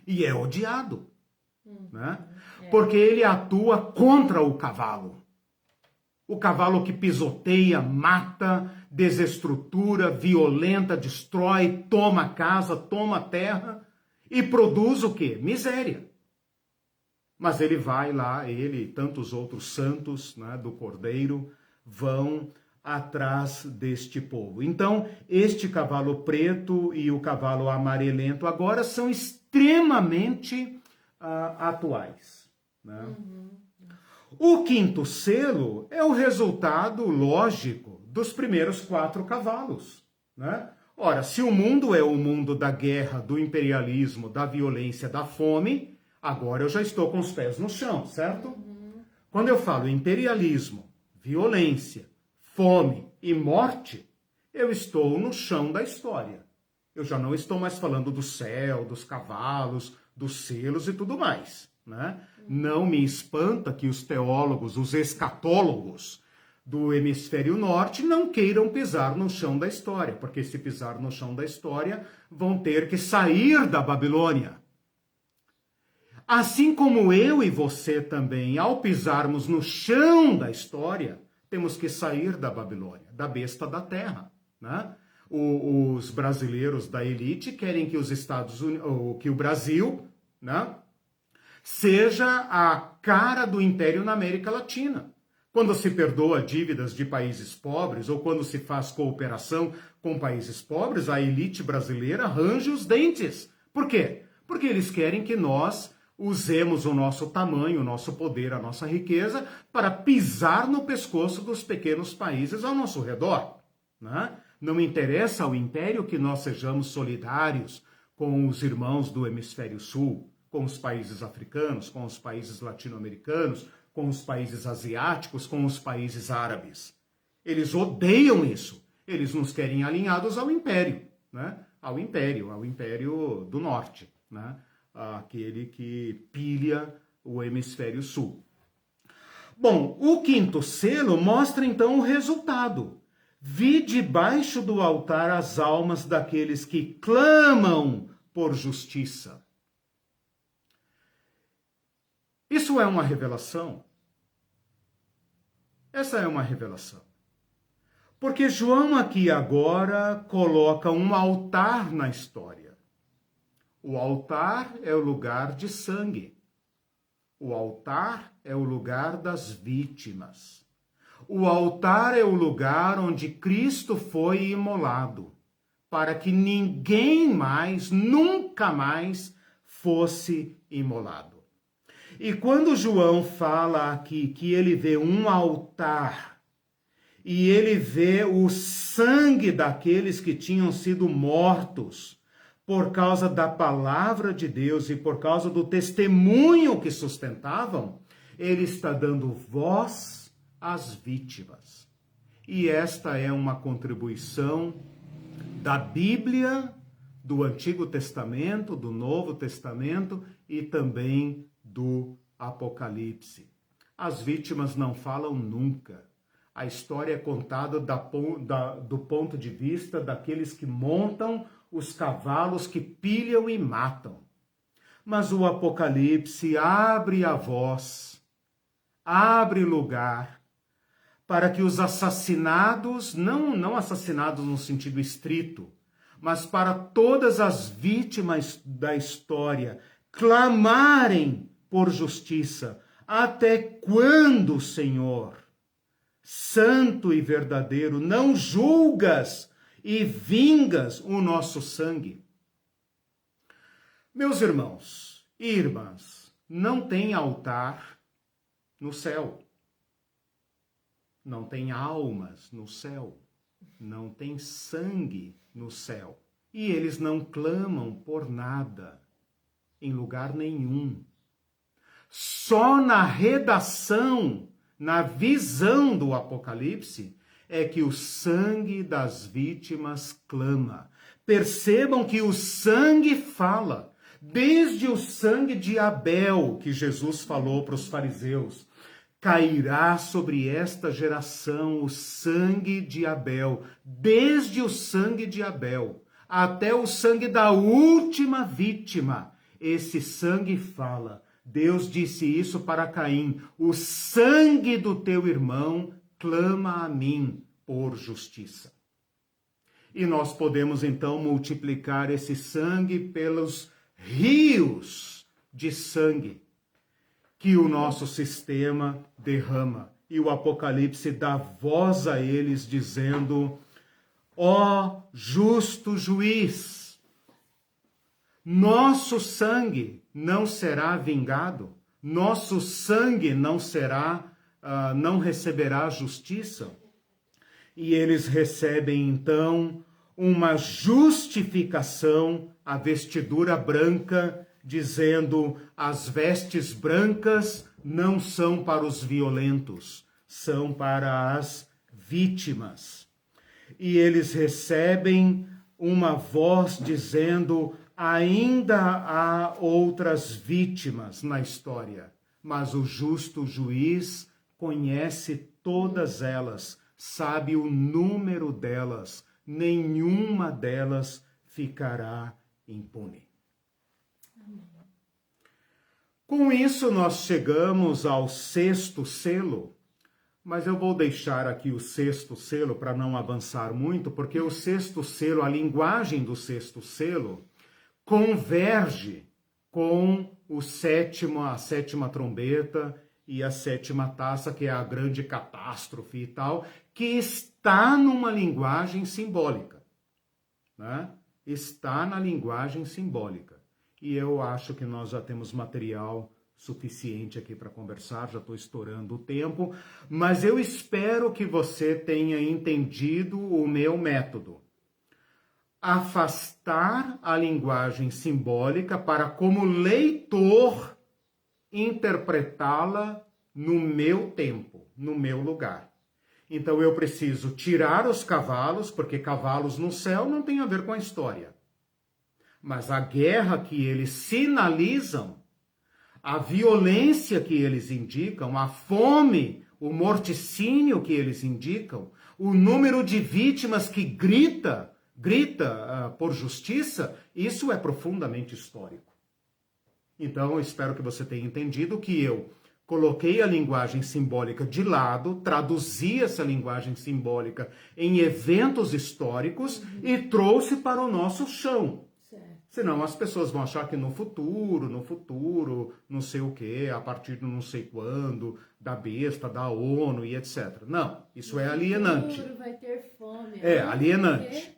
e é odiado. Né? Porque ele atua contra o cavalo. O cavalo que pisoteia, mata, desestrutura, violenta, destrói, toma casa, toma terra e produz o quê? Miséria. Mas ele vai lá, ele e tantos outros santos, né, do Cordeiro vão atrás deste povo. Então, este cavalo preto e o cavalo amarelento agora são extremamente atuais. Né? O quinto selo é o resultado lógico dos primeiros 4 cavalos. Né? Ora, se o mundo é o mundo da guerra, do imperialismo, da violência, da fome, agora eu já estou com os pés no chão, certo? Quando eu falo imperialismo, violência, fome e morte, eu estou no chão da história. Eu já não estou mais falando do céu, dos cavalos, dos selos e tudo mais, né? Não me espanta que os teólogos, os escatólogos do hemisfério norte não queiram pisar no chão da história, porque se pisar no chão da história, vão ter que sair da Babilônia. Assim como eu e você também, ao pisarmos no chão da história, temos que sair da Babilônia, da besta da terra, né? Os brasileiros da elite querem que os Estados Unidos, ou que o Brasil, né, seja a cara do império na América Latina. Quando se perdoa dívidas de países pobres ou quando se faz cooperação com países pobres, a elite brasileira arranja os dentes. Por quê? Porque eles querem que nós usemos o nosso tamanho, o nosso poder, a nossa riqueza para pisar no pescoço dos pequenos países ao nosso redor, né? Não interessa ao império que nós sejamos solidários com os irmãos do hemisfério sul, com os países africanos, com os países latino-americanos, com os países asiáticos, com os países árabes. Eles odeiam isso. Eles nos querem alinhados ao império, né? Ao império do norte, né? Aquele que pilha o hemisfério sul. Bom, o quinto selo mostra então o resultado. Vi debaixo do altar as almas daqueles que clamam por justiça. Isso é uma revelação? Essa é uma revelação. Porque João aqui agora coloca um altar na história. O altar é o lugar de sangue. O altar é o lugar das vítimas. O altar é o lugar onde Cristo foi imolado, para que ninguém mais, nunca mais, fosse imolado. E quando João fala aqui que ele vê um altar e ele vê o sangue daqueles que tinham sido mortos por causa da palavra de Deus e por causa do testemunho que sustentavam, ele está dando voz às vítimas. E esta é uma contribuição da Bíblia, do Antigo Testamento, do Novo Testamento e também do Apocalipse. As vítimas não falam nunca. A história é contada do ponto de vista daqueles que montam os cavalos que pilham e matam. Mas o Apocalipse abre a voz, abre lugar para que os assassinados, não assassinados no sentido estrito, mas para todas as vítimas da história clamarem por justiça. Até quando, Senhor, santo e verdadeiro, não julgas e vingas o nosso sangue? Meus irmãos e irmãs, não tem altar no céu. Não tem almas no céu. Não tem sangue no céu. E eles não clamam por nada, em lugar nenhum. Só na redação, na visão do Apocalipse, é que o sangue das vítimas clama. Percebam que o sangue fala. Desde o sangue de Abel, que Jesus falou para os fariseus, cairá sobre esta geração o sangue de Abel, desde o sangue de Abel até o sangue da última vítima. Esse sangue fala. Deus disse isso para Caim: o sangue do teu irmão clama a mim por justiça. E nós podemos então multiplicar esse sangue pelos rios de sangue que o nosso sistema derrama. E o Apocalipse dá voz a eles dizendo: ó justo juiz, nosso sangue não será vingado, nosso sangue não receberá justiça. E eles recebem então uma justificação, a vestidura branca, dizendo: as vestes brancas não são para os violentos, são para as vítimas. E eles recebem uma voz dizendo: Ainda há outras vítimas na história, mas o justo juiz conhece todas elas, sabe o número delas, nenhuma delas ficará impune. Com isso, nós chegamos ao sexto selo, mas eu vou deixar aqui o sexto selo para não avançar muito, porque o sexto selo, a linguagem do sexto selo, converge com a sétima trombeta e a sétima taça, que é a grande catástrofe e tal, que está numa linguagem simbólica, né? Está na linguagem simbólica. E eu acho que nós já temos material suficiente aqui para conversar, já estou estourando o tempo, mas eu espero que você tenha entendido o meu método. Afastar a linguagem simbólica para, como leitor, interpretá-la no meu tempo, no meu lugar. Então eu preciso tirar os cavalos, porque cavalos no céu não tem a ver com a história. Mas a guerra que eles sinalizam, a violência que eles indicam, a fome, o morticínio que eles indicam, o número de vítimas que grita por justiça, isso é profundamente histórico. Então, eu espero que você tenha entendido que eu coloquei a linguagem simbólica de lado, traduzi essa linguagem simbólica em eventos históricos e trouxe para o nosso chão. Senão as pessoas vão achar que no futuro, não sei o quê, a partir de não sei quando, da besta, da ONU e etc. Não, isso é alienante. No futuro vai ter fome. É alienante.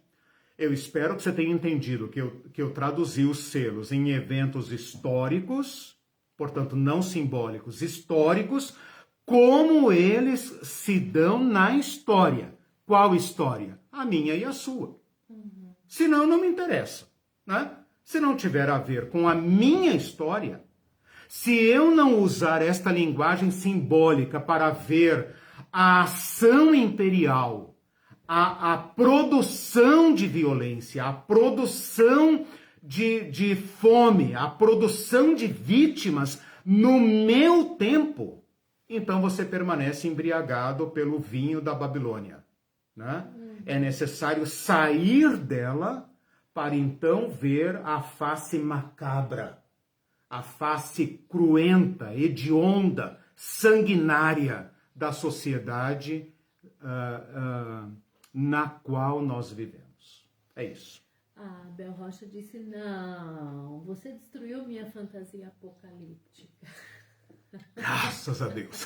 Eu espero que você tenha entendido que eu traduzi os selos em eventos históricos, portanto não simbólicos, históricos, como eles se dão na história. Qual história? A minha e a sua. Senão não me interessa, né? Se não tiver a ver com a minha história, se eu não usar esta linguagem simbólica para ver a ação imperial, a produção de violência, a produção de fome, a produção de vítimas no meu tempo, então você permanece embriagado pelo vinho da Babilônia, né? É necessário sair dela para então ver a face macabra, a face cruenta, hedionda, sanguinária da sociedade na qual nós vivemos. É isso. A Bel Rocha disse, não, você destruiu minha fantasia apocalíptica. Graças a Deus.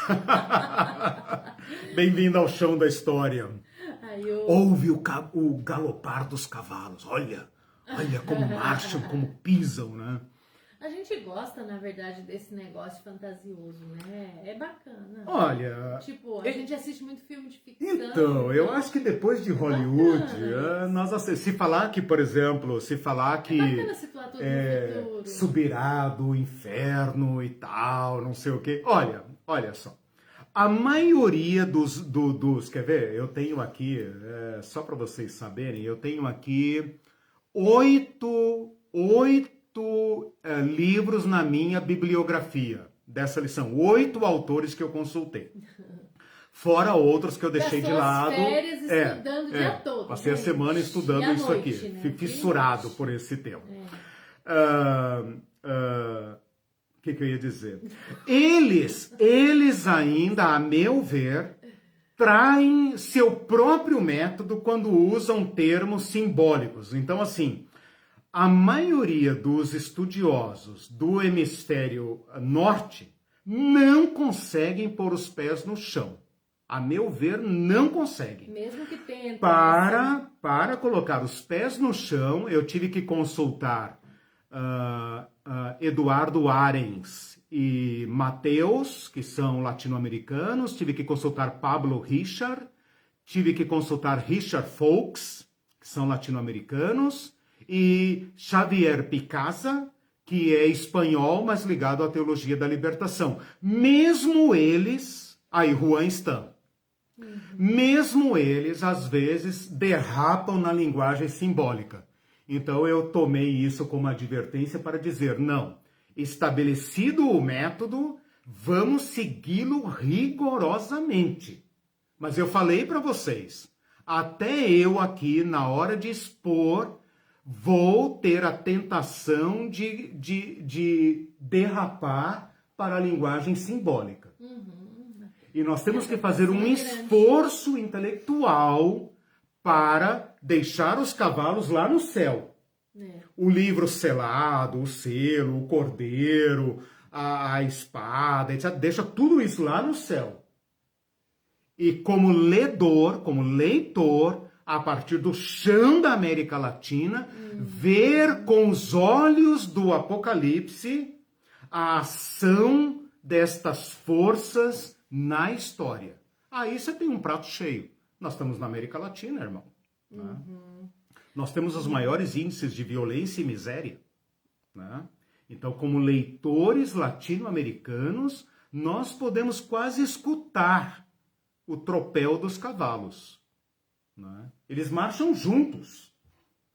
Bem-vindo ao chão da história. Ouve o galopar dos cavalos, olha como marcham, como pisam, né? A gente gosta, na verdade, desse negócio fantasioso, né? É bacana. Olha... Tipo, a gente assiste muito filme de ficção. Então, eu acho que depois de Hollywood, se falar que, por exemplo, É bacana situar tudo no futuro. Subirá do inferno e tal, não sei o quê. Olha só. A maioria dos quer ver? Eu tenho aqui, só para vocês saberem, eu tenho aqui 8 livros na minha bibliografia dessa lição. 8 autores que eu consultei. Fora outros que eu deixei de lado. Férias estudando o dia todo. Passei a semana estudando isso aqui. Né? Fui fissurado por esse tema. O que eu ia dizer? Eles ainda, a meu ver, traem seu próprio método quando usam termos simbólicos. Então, assim, a maioria dos estudiosos do hemisfério norte não conseguem pôr os pés no chão. A meu ver, não conseguem. Mesmo que tentem. Para colocar os pés no chão, eu tive que consultar Eduardo Arens e Mateus, que são latino-americanos, tive que consultar Pablo Richard, tive que consultar Richard Foulkes, que são latino-americanos, e Xavier Picasa, que é espanhol, mas ligado à teologia da libertação. Mesmo eles, aí Juan Stam, mesmo eles, às vezes, derrapam na linguagem simbólica. Então eu tomei isso como advertência para dizer, não, estabelecido o método, vamos segui-lo rigorosamente. Mas eu falei para vocês, até eu aqui, na hora de expor, vou ter a tentação de derrapar para a linguagem simbólica. E nós temos que fazer um esforço intelectual para deixar os cavalos lá no céu. O livro selado, o selo, o cordeiro, a espada, etc. Deixa tudo isso lá no céu. E como ledor, como leitor, a partir do chão da América Latina, ver com os olhos do Apocalipse a ação destas forças na história. Aí você tem um prato cheio. Nós estamos na América Latina, irmão. Né? Nós temos os maiores índices de violência e miséria. Né? Então, como leitores latino-americanos, nós podemos quase escutar o tropel dos cavalos. Né? Eles marcham juntos.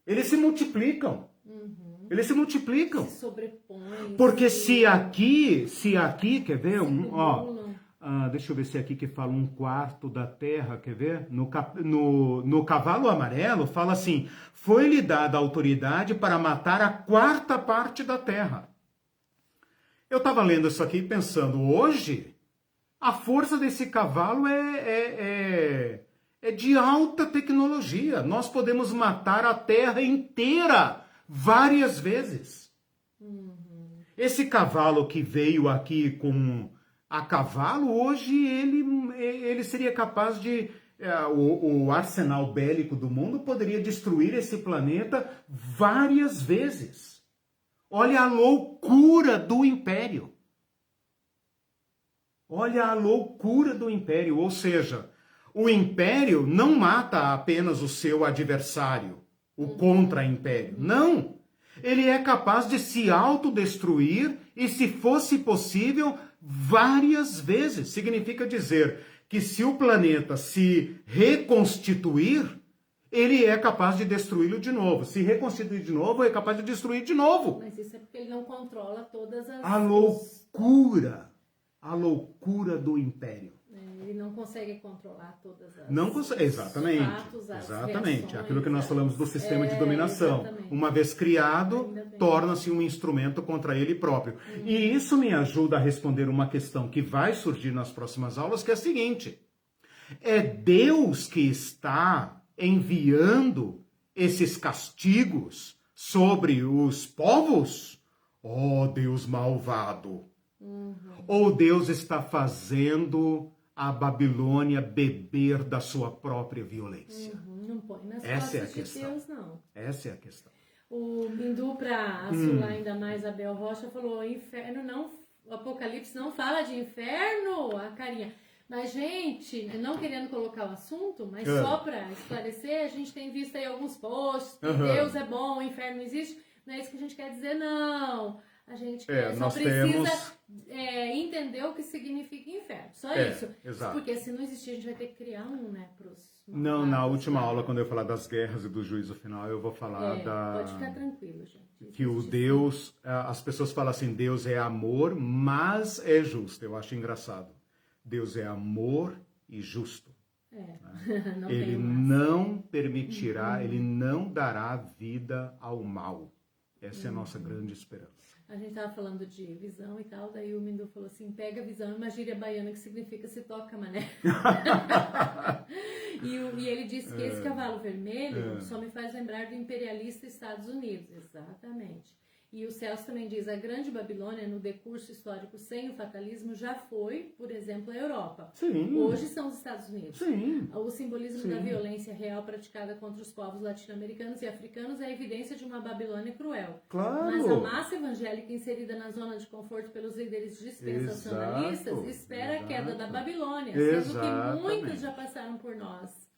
Eles se multiplicam. Eles se multiplicam. Se sobrepõem. Porque se aqui, quer ver? Deixa eu ver se é aqui que fala 1/4 da terra, quer ver? No cavalo amarelo fala assim, foi-lhe dada a autoridade para matar a 4ª parte da terra. Eu estava lendo isso aqui pensando, hoje, a força desse cavalo é de alta tecnologia. Nós podemos matar a terra inteira várias vezes. Esse cavalo que veio aqui com a cavalo, hoje ele seria capaz de... O arsenal bélico do mundo poderia destruir esse planeta várias vezes. Olha a loucura do império. Olha a loucura do império. Ou seja, o império não mata apenas o seu adversário, o contra-império. Não! Ele é capaz de se autodestruir e, se fosse possível, várias vezes. Significa dizer que se o planeta se reconstituir, ele é capaz de destruí-lo de novo. Se reconstituir de novo, é capaz de destruir de novo. Mas isso é porque ele não controla todas as... A loucura do império. Ele não consegue controlar todas as... Não consegue, exatamente. Fatos, Exatamente. reações, Aquilo que nós falamos do sistema de dominação. Exatamente. Uma vez criado, torna-se um instrumento contra ele próprio. E isso me ajuda a responder uma questão que vai surgir nas próximas aulas, que é a seguinte. É Deus que está enviando esses castigos sobre os povos? Oh, Deus malvado! Ou Deus está fazendo a Babilônia beber da sua própria violência? Não põe nas Essa é a costas de questão. Deus, não. Essa é a questão. O Bindu, para assular ainda mais, Abel Rocha, falou, inferno não... O Apocalipse não fala de inferno, a carinha. Mas, gente, não querendo colocar o assunto, mas só para esclarecer, a gente tem visto aí alguns posts, que Deus é bom, o inferno não existe. Não é isso que a gente quer dizer, não. A gente só precisa entender o que significa inferno. Só isso. Exato. Porque se não existir, a gente vai ter que criar um, né? Não, na última aula, quando eu falar das guerras e do juízo final, eu vou falar Pode ficar tranquilo, gente. Que o Deus... As pessoas falam assim, Deus é amor, mas é justo. Eu acho engraçado. Deus é amor e justo. Não ele não permitirá, ele não dará vida ao mal. Essa é a nossa grande esperança. A gente tava falando de visão e tal, daí o Mindu falou assim, pega a visão, uma gíria baiana que significa se toca, mané. e ele disse que esse cavalo vermelho só me faz lembrar do imperialista Estados Unidos. Exatamente. E o Celso também diz, a Grande Babilônia, no decurso histórico sem o fatalismo, já foi, por exemplo, a Europa. Sim. Hoje são os Estados Unidos. Sim. O simbolismo da violência real praticada contra os povos latino-americanos e africanos é a evidência de uma Babilônia cruel. Claro. Mas a massa evangélica inserida na zona de conforto pelos líderes dispensacionalistas espera a queda da Babilônia, sendo que muitos já passaram por nós.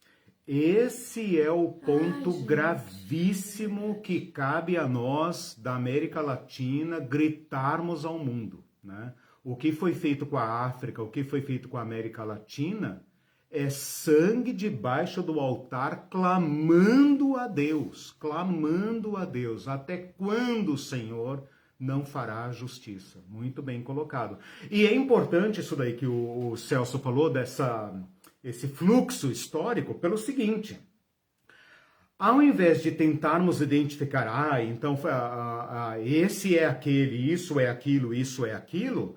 Esse é o ponto gravíssimo que cabe a nós, da América Latina, gritarmos ao mundo. Né? O que foi feito com a África, o que foi feito com a América Latina, é sangue debaixo do altar, clamando a Deus, clamando a Deus. Até quando, Senhor, não fará justiça? Muito bem colocado. E é importante isso daí que o Celso falou, esse fluxo histórico, pelo seguinte: ao invés de tentarmos identificar, então esse é aquele, isso é aquilo,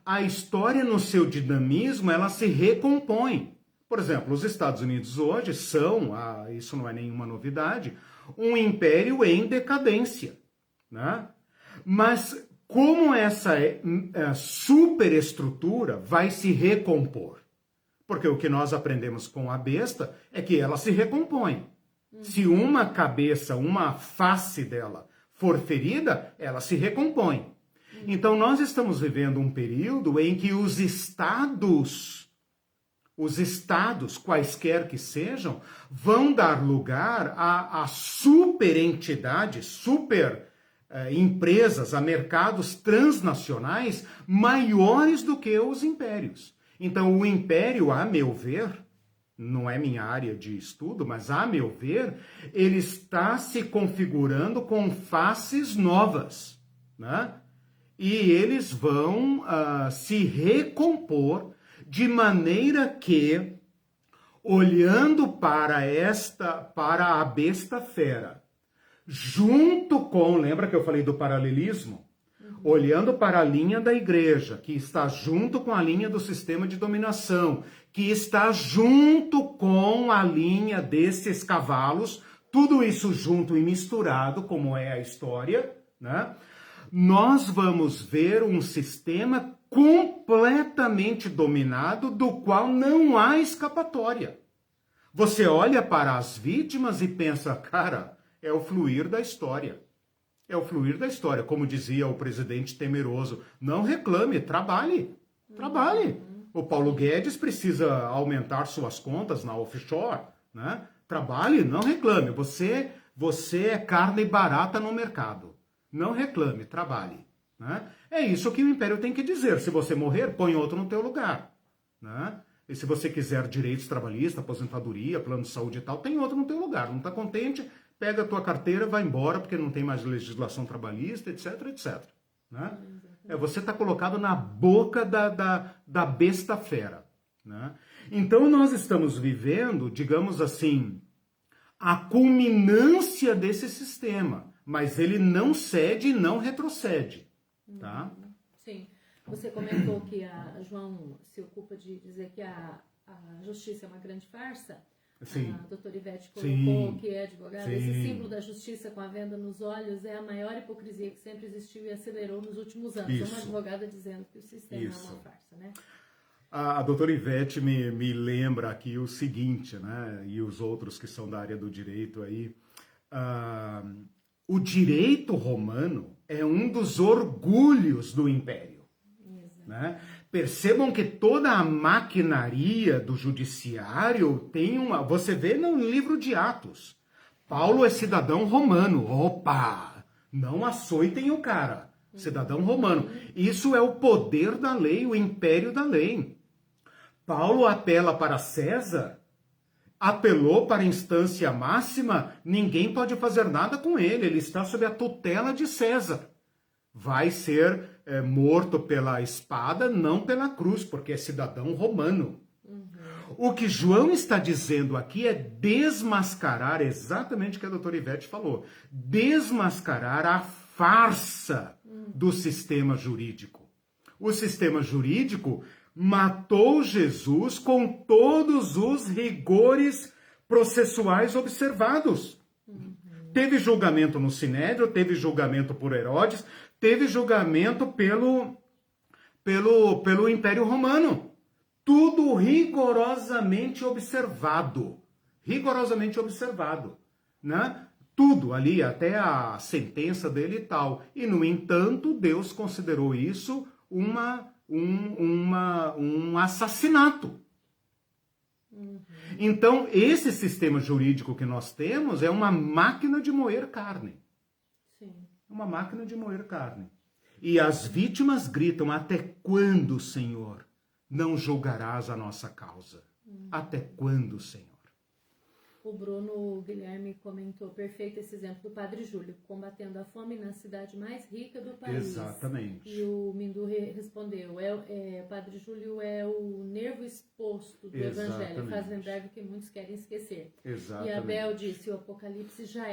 a história no seu dinamismo, ela se recompõe. Por exemplo, os Estados Unidos hoje são, isso não é nenhuma novidade, um império em decadência, né? Mas como essa superestrutura vai se recompor? Porque o que nós aprendemos com a besta é que ela se recompõe. Se uma cabeça, uma face dela for ferida, ela se recompõe. Então nós estamos vivendo um período em que os estados, quaisquer que sejam, vão dar lugar a super entidades, super empresas, a mercados transnacionais maiores do que os impérios. Então o império, a meu ver, não é minha área de estudo, mas a meu ver, ele está se configurando com faces novas, né? E eles vão se recompor de maneira que, olhando para a besta fera, junto com, lembra que eu falei do paralelismo? Olhando para a linha da igreja, que está junto com a linha do sistema de dominação, que está junto com a linha desses cavalos, tudo isso junto e misturado, como é a história, né? Nós vamos ver um sistema completamente dominado, do qual não há escapatória. Você olha para as vítimas e pensa, cara, é o fluir da história. É o fluir da história. Como dizia o presidente temeroso, não reclame, trabalhe. Trabalhe. O Paulo Guedes precisa aumentar suas contas na offshore, né? Trabalhe, não reclame. Você é carne barata no mercado. Não reclame, trabalhe. Né? É isso que o império tem que dizer. Se você morrer, põe outro no teu lugar. Né? E se você quiser direitos trabalhistas, aposentadoria, plano de saúde e tal, tem outro no teu lugar. Não está contente? Pega a tua carteira, vai embora, porque não tem mais legislação trabalhista, etc, etc. Né? Você está colocado na boca da besta fera. Né? Então nós estamos vivendo, digamos assim, a culminância desse sistema, mas ele não cede e não retrocede. Tá? Sim. Você comentou que João se ocupa de dizer que a justiça é uma grande farsa. Sim. A doutora Ivete Sim. colocou, que é advogada, Sim. esse símbolo da justiça com a venda nos olhos é a maior hipocrisia que sempre existiu e acelerou nos últimos anos. Isso. Uma advogada dizendo que o sistema é uma farsa, né? A doutora Ivete me lembra aqui o seguinte, né? E os outros que são da área do direito aí. O direito romano é um dos orgulhos do império. Né? Percebam que toda a maquinaria do judiciário tem uma... Você vê no livro de Atos. Paulo é cidadão romano. Opa! Não açoitem o cara. Cidadão romano. Isso é o poder da lei, o império da lei. Paulo apela para César, apelou para a instância máxima, ninguém pode fazer nada com ele. Ele está sob a tutela de César. Vai ser morto pela espada, não pela cruz, porque é cidadão romano. O que João está dizendo aqui é desmascarar exatamente o que a doutora Ivete falou. Desmascarar a farsa do sistema jurídico. O sistema jurídico matou Jesus com todos os rigores processuais observados. Teve julgamento no Sinédrio, teve julgamento por Herodes, teve julgamento pelo Império Romano. Tudo rigorosamente observado. Rigorosamente observado. Né? Tudo ali, até a sentença dele e tal. E, no entanto, Deus considerou isso um assassinato. Então, esse sistema jurídico que nós temos é uma máquina de moer carne. Sim. Uma máquina de moer carne. E as vítimas gritam, até quando, Senhor, não julgarás a nossa causa? Até quando, Senhor? O Bruno Guilherme comentou, perfeito esse exemplo do Padre Júlio, combatendo a fome na cidade mais rica do país. Exatamente. E o Mindu respondeu, o Padre Júlio é o nervo exposto do Evangelho, faz lembrar do que muitos querem esquecer. Exatamente. E Abel disse, o Apocalipse já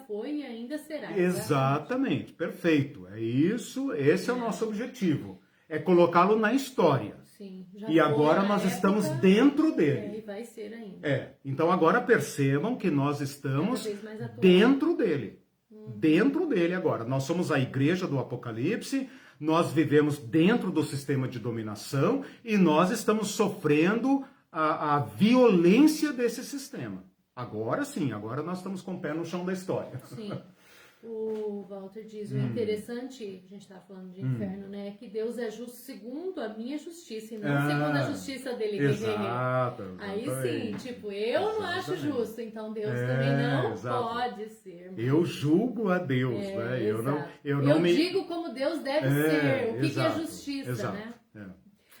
foi e ainda será. Exatamente, perfeito. É isso, esse é o nosso objetivo. É colocá-lo na história. Sim, e agora nós estamos dentro dele. E vai ser ainda. Então agora percebam que nós estamos dentro dele. Dentro dele agora. Nós somos a igreja do Apocalipse, nós vivemos dentro do sistema de dominação e nós estamos sofrendo a violência desse sistema. Agora sim, agora nós estamos com o pé no chão da história. Sim. O Walter diz, o interessante, a gente estava falando de inferno, né? É que Deus é justo segundo a minha justiça e não segundo a justiça dele. Exato. Aí sim, tipo, eu não acho justo, então Deus também não pode ser. Eu julgo a Deus, né? Eu digo como Deus deve ser, o que é justiça, né?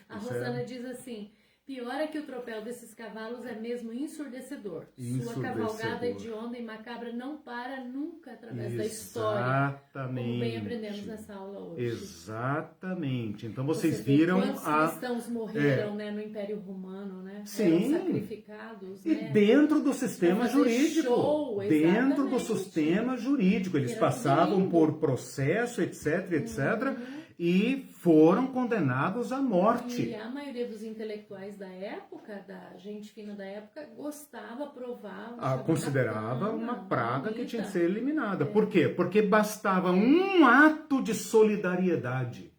A Rosana diz assim, pior é que o tropel desses cavalos é mesmo ensurdecedor. Sua cavalgada hedionda e macabra não para nunca através da história. Exatamente. Como bem aprendemos nessa aula hoje. Exatamente. Então vocês viram quantos cristãos morreram no Império Romano, né? Sim. Eram sacrificados. E dentro do sistema jurídico. Dentro do sistema jurídico. Eles passavam por processo, etc, etc. E foram condenados à morte. E a maioria dos intelectuais da época, da gente fina da época, gostava, aprovava. Considerava uma praga que tinha que ser eliminada. Por quê? Porque bastava um ato de solidariedade.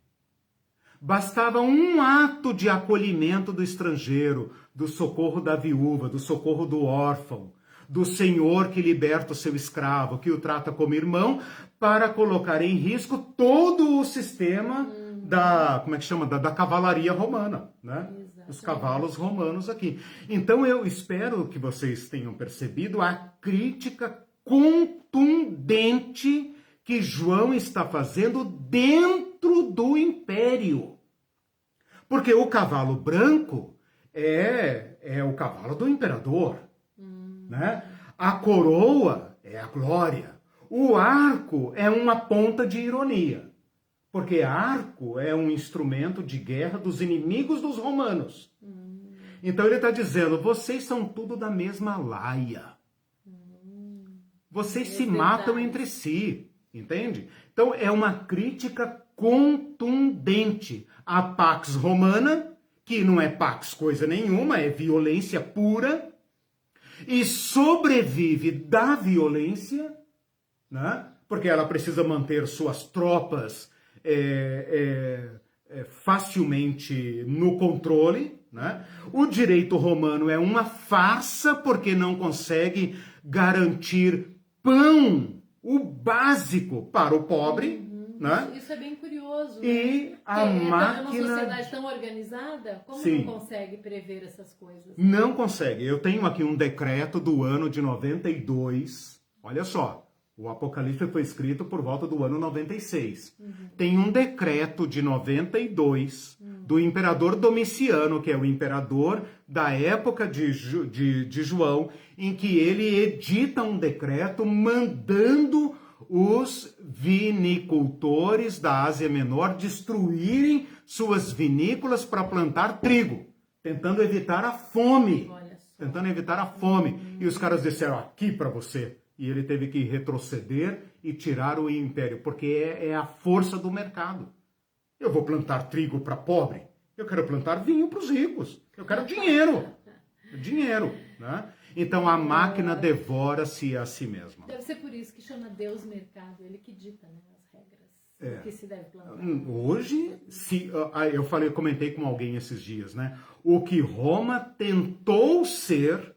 Bastava um ato de acolhimento do estrangeiro, do socorro da viúva, do socorro do órfão, do senhor que liberta o seu escravo, que o trata como irmão, para colocar em risco todo o sistema da cavalaria romana, né? Os cavalos romanos aqui. Então eu espero que vocês tenham percebido a crítica contundente que João está fazendo dentro do império. Porque o cavalo branco é o cavalo do imperador, né? A coroa é a glória. O arco é uma ponta de ironia, porque arco é um instrumento de guerra dos inimigos dos romanos. Então ele está dizendo, vocês são tudo da mesma laia. Vocês se matam entre si, entende? Então é uma crítica contundente à Pax Romana, que não é Pax coisa nenhuma, é violência pura, e sobrevive da violência, né? Porque ela precisa manter suas tropas facilmente no controle, né? O direito romano é uma farsa porque não consegue garantir pão, o básico para o pobre, né? Isso é bem curioso. E né? a máquina... É uma sociedade tão organizada, como não consegue prever essas coisas? Não consegue. Eu tenho aqui um decreto do ano de 92, olha só. O Apocalipse foi escrito por volta do ano 96. Tem um decreto de 92 do imperador Domiciano, que é o imperador da época de João, em que ele edita um decreto mandando os vinicultores da Ásia Menor destruírem suas vinícolas para plantar trigo, tentando evitar a fome. Tentando evitar a fome. E os caras disseram, aqui para você. E ele teve que retroceder e tirar o império, porque é a força do mercado. Eu vou plantar trigo para pobre, eu quero plantar vinho para os ricos, eu quero dinheiro. Dinheiro, né? Então a máquina devora-se a si mesma. Deve ser por isso que chama Deus mercado, ele que dita, né, as regras do que se deve plantar. Hoje, comentei com alguém esses dias, né? O que Roma tentou ser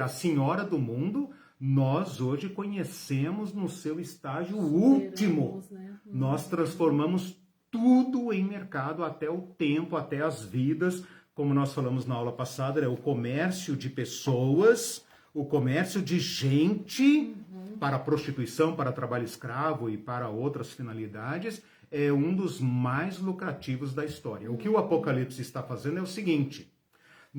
a senhora do mundo, nós hoje conhecemos no seu estágio último. Né? Nós transformamos tudo em mercado, até o tempo, até as vidas, como nós falamos na aula passada, é o comércio de pessoas, o comércio de gente para prostituição, para trabalho escravo e para outras finalidades, é um dos mais lucrativos da história. O que o Apocalipse está fazendo é o seguinte: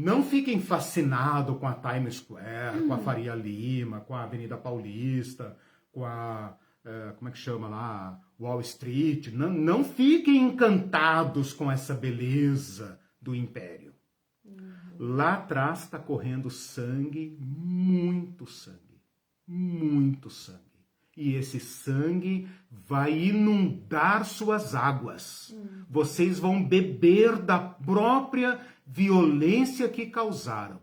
Não fiquem fascinados com a Times Square, com a Faria Lima, com a Avenida Paulista, com a, como é que chama lá, Wall Street. Não fiquem encantados com essa beleza do império. Lá atrás está correndo sangue, muito sangue, muito sangue. E esse sangue vai inundar suas águas. Vocês vão beber da própria violência que causaram.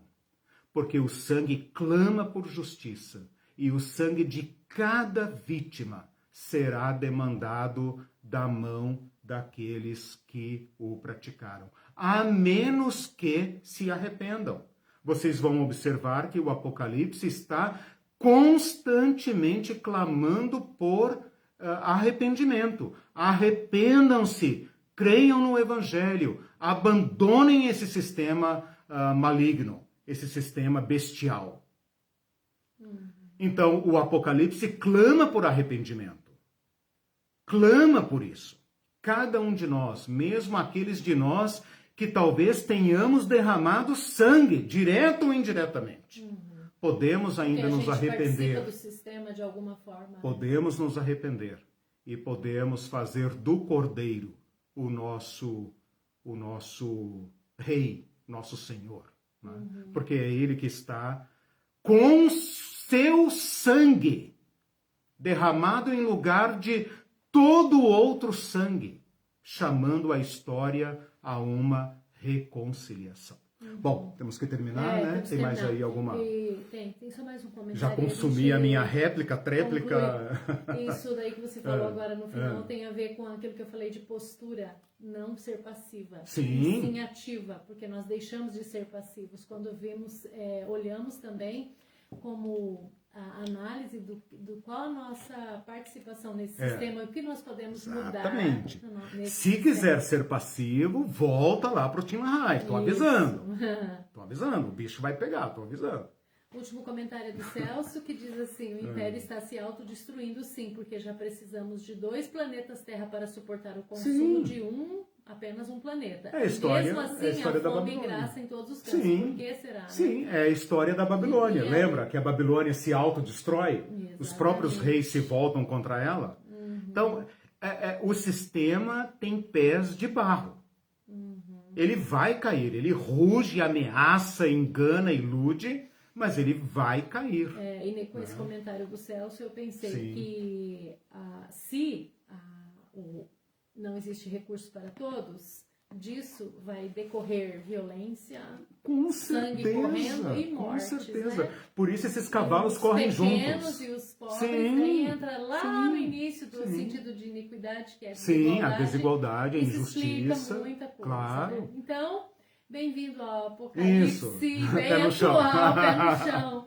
Porque o sangue clama por justiça. E o sangue de cada vítima será demandado da mão daqueles que o praticaram. A menos que se arrependam. Vocês vão observar que o Apocalipse está constantemente clamando por arrependimento. Arrependam-se, creiam no Evangelho, abandonem esse sistema maligno, esse sistema bestial. Então, o Apocalipse clama por arrependimento. Clama por isso. Cada um de nós, mesmo aqueles de nós que talvez tenhamos derramado sangue, direto ou indiretamente. Podemos ainda nos arrepender. Do sistema de alguma forma. Podemos nos arrepender e podemos fazer do Cordeiro o nosso Rei, nosso Senhor. Né? Porque é Ele que está com seu sangue derramado em lugar de todo outro sangue, chamando a história a uma reconciliação. Bom, temos que terminar, né? Tem mais aí alguma... Tem só mais um comentário. Já consumi a minha réplica, tréplica... Isso daí que você falou agora no final tem a ver com aquilo que eu falei de postura, não ser passiva. Sim ativa, porque nós deixamos de ser passivos. Quando olhamos também como a análise do qual a nossa participação nesse sistema, o que nós podemos mudar. Se quiser ser passivo, volta lá pro Tim LaHaye. Tô avisando. Tô avisando. O bicho vai pegar, tô avisando. Último comentário do Celso, que diz assim: o Império está se autodestruindo, sim, porque já precisamos de 2 planetas Terra para suportar o consumo de apenas um planeta. É a história, mesmo assim, é a história da fome e Babilônia. graça em todos os casos. Por que será? Né? Sim, é a história da Babilônia. Lembra que a Babilônia se autodestrói? Os próprios reis se voltam contra ela? Então, o sistema tem pés de barro. Ele vai cair, ele ruge, ameaça, engana, ilude, mas ele vai cair. E com esse comentário do Celso, eu pensei que se não existe recurso para todos, disso vai decorrer violência, sangue correndo e mortes. Com certeza. Né? Por isso esses cavalos correm juntos. Os pequenos e os pobres, aí entra lá no início do sentido de iniquidade, que é a desigualdade. A desigualdade, a injustiça. Explica muita coisa. Claro. Né? Então, bem-vindo ao Apocalipse. Bem pé no chão. Pé no chão.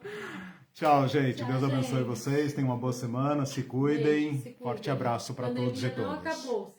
Tchau, gente. Deus abençoe vocês. Tenham uma boa semana. Se cuidem. Se cuidem. Forte abraço para todos e todas. Não acabou.